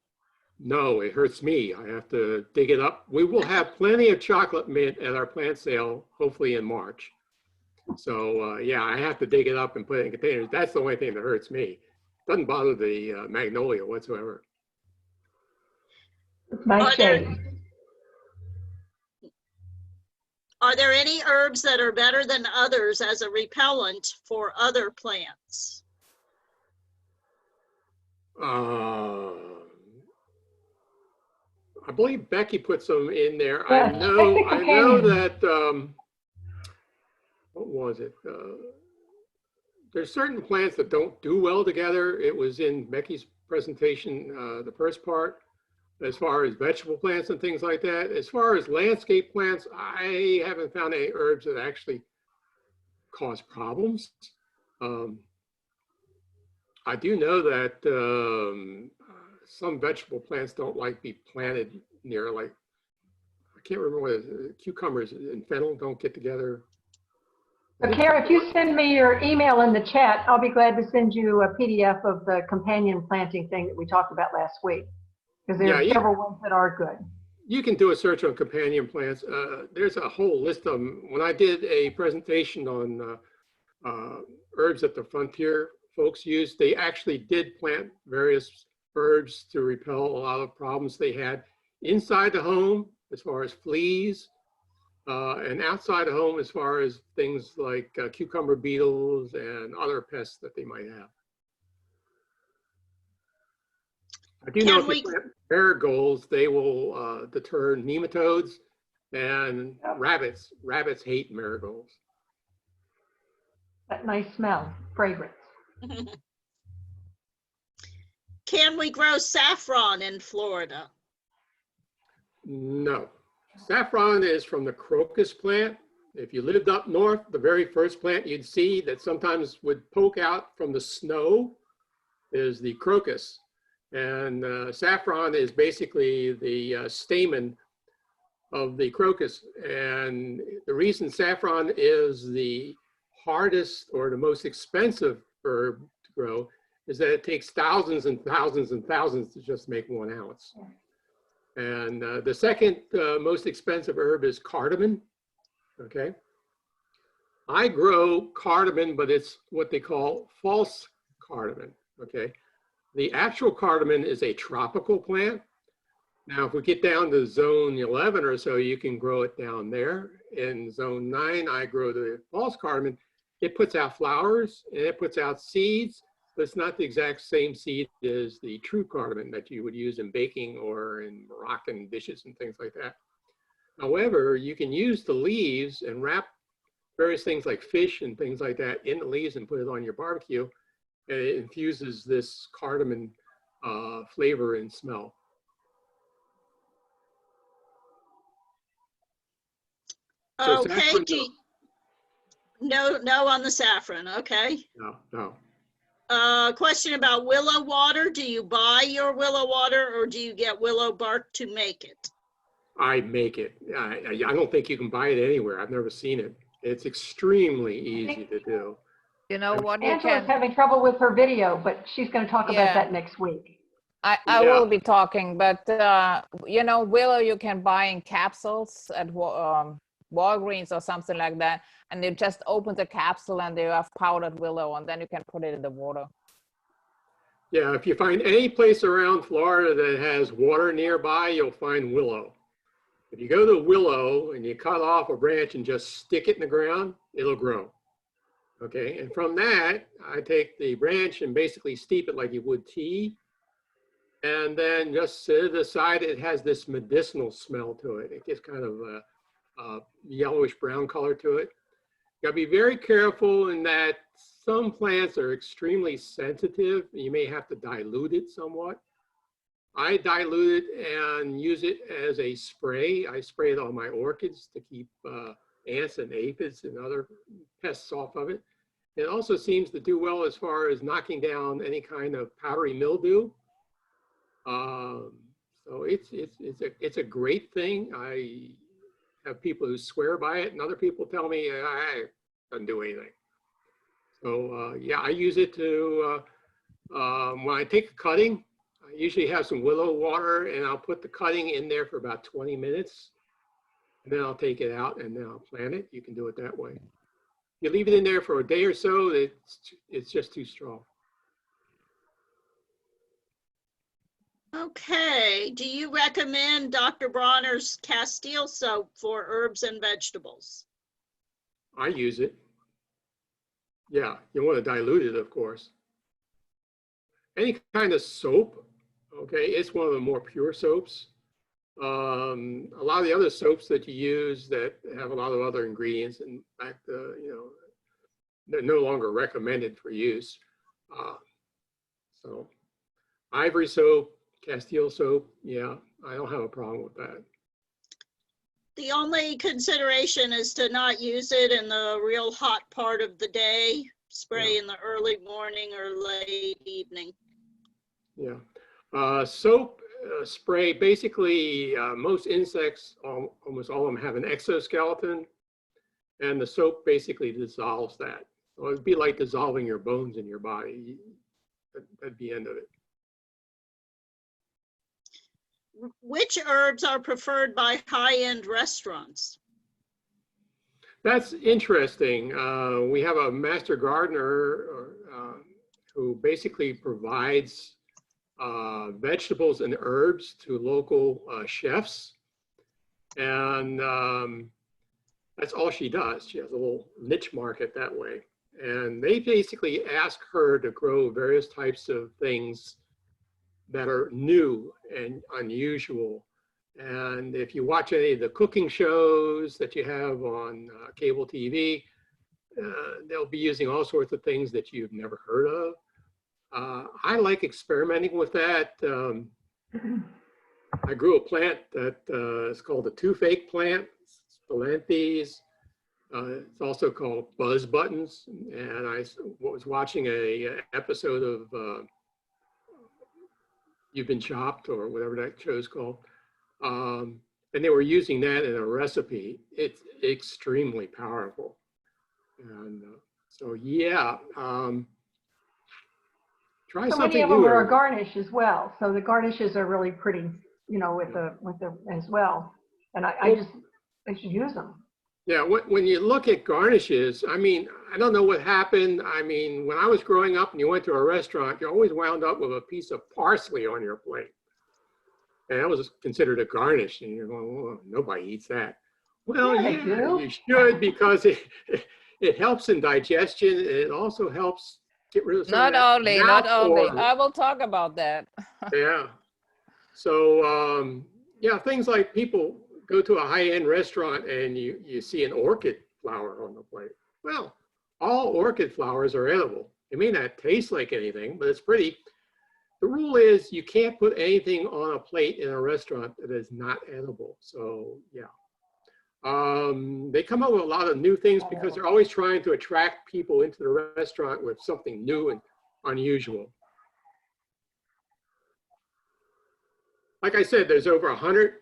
Speaker 3: No, it hurts me. I have to dig it up. We will have plenty of chocolate mint at our plant sale, hopefully in March. So yeah, I have to dig it up and put it in containers. That's the only thing that hurts me. Doesn't bother the magnolia whatsoever.
Speaker 4: Nice shade.
Speaker 1: Are there any herbs that are better than others as a repellent for other plants?
Speaker 3: I believe Becky put some in there.
Speaker 4: Yes,
Speaker 3: I know that, what was it? There's certain plants that don't do well together. It was in Becky's presentation, the first part, as far as vegetable plants and things like that. As far as landscape plants, I haven't found any herbs that actually cause problems. I do know that some vegetable plants don't like be planted near, like, I can't remember what it is, cucumbers and fennel don't get together.
Speaker 4: So Kara, if you send me your email in the chat, I'll be glad to send you a PDF of the companion planting thing that we talked about last week. Because there are several ones that are good.
Speaker 3: You can do a search on companion plants. There's a whole list of them. When I did a presentation on herbs that the frontier folks use, they actually did plant various herbs to repel a lot of problems they had inside the home as far as fleas, and outside the home as far as things like cucumber beetles and other pests that they might have. I do know if you plant marigolds, they will deter nematodes and rabbits. Rabbits hate marigolds.
Speaker 4: That nice smell, fragrance.
Speaker 1: Can we grow saffron in Florida?
Speaker 3: No. Saffron is from the crocus plant. If you lived up north, the very first plant you'd see that sometimes would poke out from the snow is the crocus. And saffron is basically the stamen of the crocus. And the reason saffron is the hardest or the most expensive herb to grow is that it takes thousands and thousands and thousands to just make 1 ounce. And the second most expensive herb is cardamon, okay? I grow cardamon, but it's what they call false cardamon, okay? The actual cardamon is a tropical plant. Now, if we get down to zone 11 or so, you can grow it down there. In zone 9, I grow the false cardamon. It puts out flowers and it puts out seeds, but it's not the exact same seed as the true cardamom that you would use in baking or in Moroccan dishes and things like that. However, you can use the leaves and wrap various things like fish and things like that in the leaves and put it on your barbecue, and it infuses this cardamom flavor and smell. So
Speaker 1: Okay,
Speaker 3: saffron,
Speaker 1: no on the saffron, okay.
Speaker 3: no.
Speaker 1: Question about willow water. Do you buy your willow water or do you get willow bark to make it?
Speaker 3: I make it. I don't think you can buy it anywhere. I've never seen it. It's extremely easy to do.
Speaker 5: You know what you
Speaker 4: Angela's
Speaker 5: can,
Speaker 4: having trouble with her video, but she's going to talk about
Speaker 5: Yeah.
Speaker 4: that next week.
Speaker 5: I
Speaker 3: Yeah.
Speaker 5: will be talking, but you know, willow you can buy in capsules at Walgreens or something like that, and you just open the capsule and you have powdered willow, and then you can put it in the water.
Speaker 3: Yeah, if you find any place around Florida that has water nearby, you'll find willow. If you go to willow and you cut off a branch and just stick it in the ground, it'll grow. Okay, and from that, I take the branch and basically steep it like you would tea. And then just to the side, it has this medicinal smell to it. It gets kind of a yellowish brown color to it. You gotta be very careful in that some plants are extremely sensitive. You may have to dilute it somewhat. I dilute it and use it as a spray. I spray it on my orchids to keep ants and aphids and other pests off of it. It also seems to do well as far as knocking down any kind of powdery mildew. So it's a great thing. I have people who swear by it, and other people tell me it doesn't do anything. So yeah, I use it to, when I take a cutting, I usually have some willow water and I'll put the cutting in there for about 20 minutes. And then I'll take it out and then I'll plant it. You can do it that way. You leave it in there for a day or so, it's just too strong.
Speaker 1: Okay, do you recommend Dr. Bronner's Castile soap for herbs and vegetables?
Speaker 3: I use it. Yeah, you want to dilute it, of course. Any kind of soap, okay, it's one of the more pure soaps. A lot of the other soaps that you use that have a lot of other ingredients, in fact, you know, they're no longer recommended for use. So ivory soap, Castile soap, yeah, I don't have a problem with that.
Speaker 1: The only consideration is to not use it in the real hot part of the day. Spray in the early morning or late evening.
Speaker 3: Yeah. Soap spray, basically most insects, almost all of them have an exoskeleton, and the soap basically dissolves that. So it'd be like dissolving your bones in your body. That'd be the end of it.
Speaker 1: Which herbs are preferred by high-end restaurants?
Speaker 3: That's interesting. We have a master gardener who basically provides vegetables and herbs to local chefs. And that's all she does. She has a little niche market that way. And they basically ask her to grow various types of things that are new and unusual. And if you watch any of the cooking shows that you have on cable TV, they'll be using all sorts of things that you've never heard of. I like experimenting with that. I grew a plant that is called a toothache plant, Spilanthes. It's also called buzz buttons. And I was watching a episode of You've Been Chopped, or whatever that show's called. And they were using that in a recipe. It's extremely powerful. And so, yeah, try
Speaker 4: So
Speaker 3: something
Speaker 4: many of them
Speaker 3: newer.
Speaker 4: are a garnish as well. So the garnishes are really pretty, you know, with the as well. And I should use them.
Speaker 3: Yeah, when you look at garnishes, I mean, I don't know what happened. I mean, when I was growing up and you went to a restaurant, you always wound up with a piece of parsley on your plate. And that was considered a garnish. And you're going, well, nobody eats that. Well,
Speaker 4: Yeah, they do.
Speaker 3: you should, because it helps in digestion. And it also helps get rid of some
Speaker 5: Not
Speaker 3: of that
Speaker 5: only,
Speaker 3: mouth
Speaker 5: not only.
Speaker 3: odor.
Speaker 5: I will talk about that.
Speaker 3: Yeah. So, yeah, things like people go to a high-end restaurant and you see an orchid flower on the plate. Well, all orchid flowers are edible. It may not taste like anything, but it's pretty. The rule is you can't put anything on a plate in a restaurant that is not edible. So, yeah. They come up with a lot of new things because they're always trying to attract people into the restaurant with something new and unusual. Like I said, there's over 100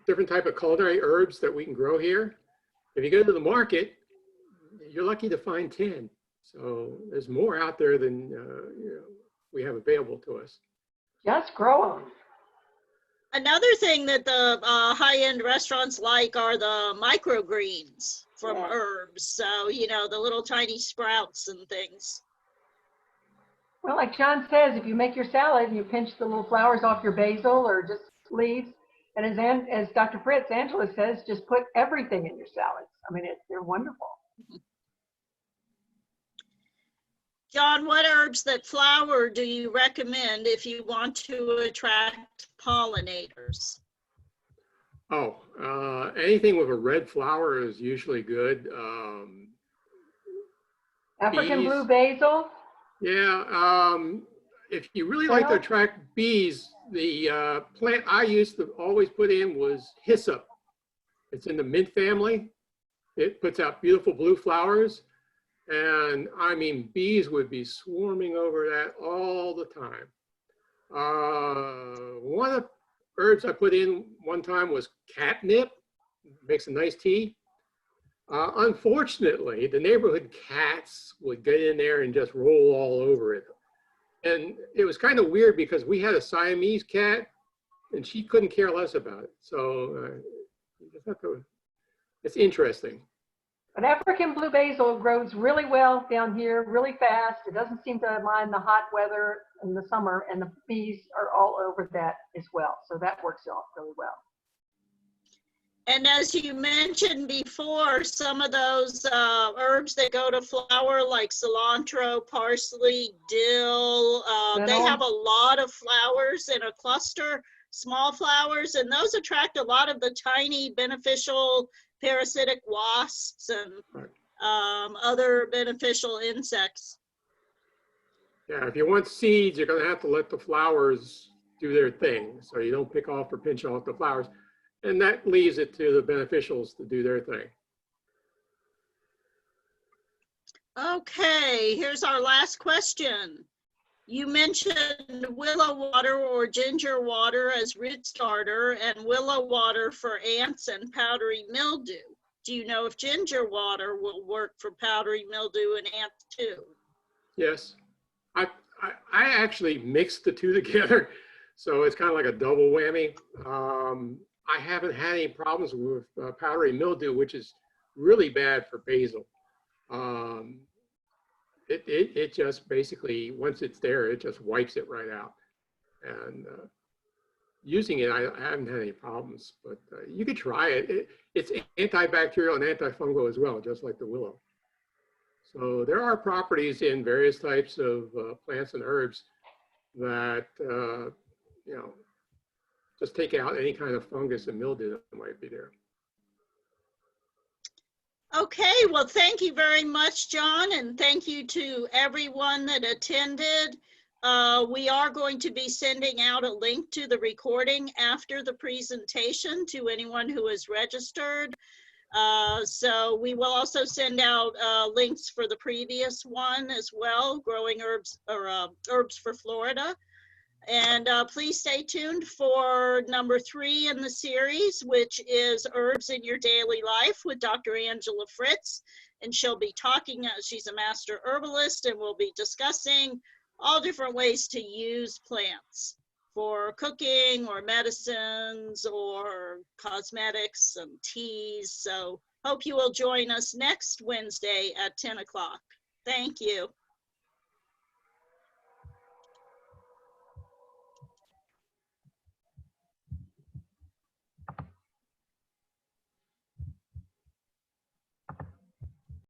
Speaker 3: different type of culinary herbs that we can grow here. If you go to the market, you're lucky to find 10. So there's more out there than we have available to us.
Speaker 4: Just grow them.
Speaker 1: Another thing that the high-end restaurants like are the microgreens from herbs. So, you know, the little tiny sprouts and things.
Speaker 4: Well, like John says, if you make your salad and you pinch the little flowers off your basil or just leaves, and as Dr. Fritz, Angela says, just put everything in your salads. I mean, they're wonderful.
Speaker 1: John, what herbs that flower do you recommend if you want to attract pollinators?
Speaker 3: Oh, anything with a red flower is usually good.
Speaker 4: African
Speaker 3: bees.
Speaker 4: blue basil.
Speaker 3: Yeah, if you really like to attract bees, the plant I used to always put in was hyssop. It's in the mint family. It puts out beautiful blue flowers. And I mean, bees would be swarming over that all the time. One of the herbs I put in one time was catnip. Makes a nice tea. Unfortunately, the neighborhood cats would get in there and just roll all over it. And it was kind of weird because we had a Siamese cat and she couldn't care less about it. So you just have to, it's interesting.
Speaker 4: But African blue basil grows really well down here, really fast. It doesn't seem to mind the hot weather in the summer, and the bees are all over that as well. So that works out really well.
Speaker 1: And as you mentioned before, some of those herbs that go to flower, like cilantro, parsley, dill, they have a lot of flowers in a cluster, small flowers, and those attract a lot of the tiny beneficial parasitic wasps and other beneficial insects.
Speaker 3: Yeah, if you want seeds, you're going to have to let the flowers do their thing. So you don't pick off or pinch off the flowers. And that leaves it to the beneficials to do their thing.
Speaker 1: Okay, here's our last question. You mentioned willow water or ginger water as root starter and willow water for ants and powdery mildew. Do you know if ginger water will work for powdery mildew and ants too?
Speaker 3: Yes, I actually mixed the two together. So it's kind of like a double whammy. I haven't had any problems with powdery mildew, which is really bad for basil. It just basically, once it's there, it just wipes it right out. And using it, I haven't had any problems, but you could try it. It's antibacterial and antifungal as well, just like the willow. So there are properties in various types of plants and herbs that, you know, just take out any kind of fungus and mildew that might be there.
Speaker 1: Okay, well, thank you very much, John, and thank you to everyone that attended. We are going to be sending out a link to the recording after the presentation to anyone who is registered. So we will also send out links for the previous one as well, Growing Herbs or Herbs for Florida. And please stay tuned for number 3 in the series, which is Herbs in Your Daily Life with Dr. Angela Fritz. And she'll be talking, she's a master herbalist, and we'll be discussing all different ways to use plants for cooking or medicines or cosmetics and teas. So hope you will join us next Wednesday at 10 o'clock. Thank you.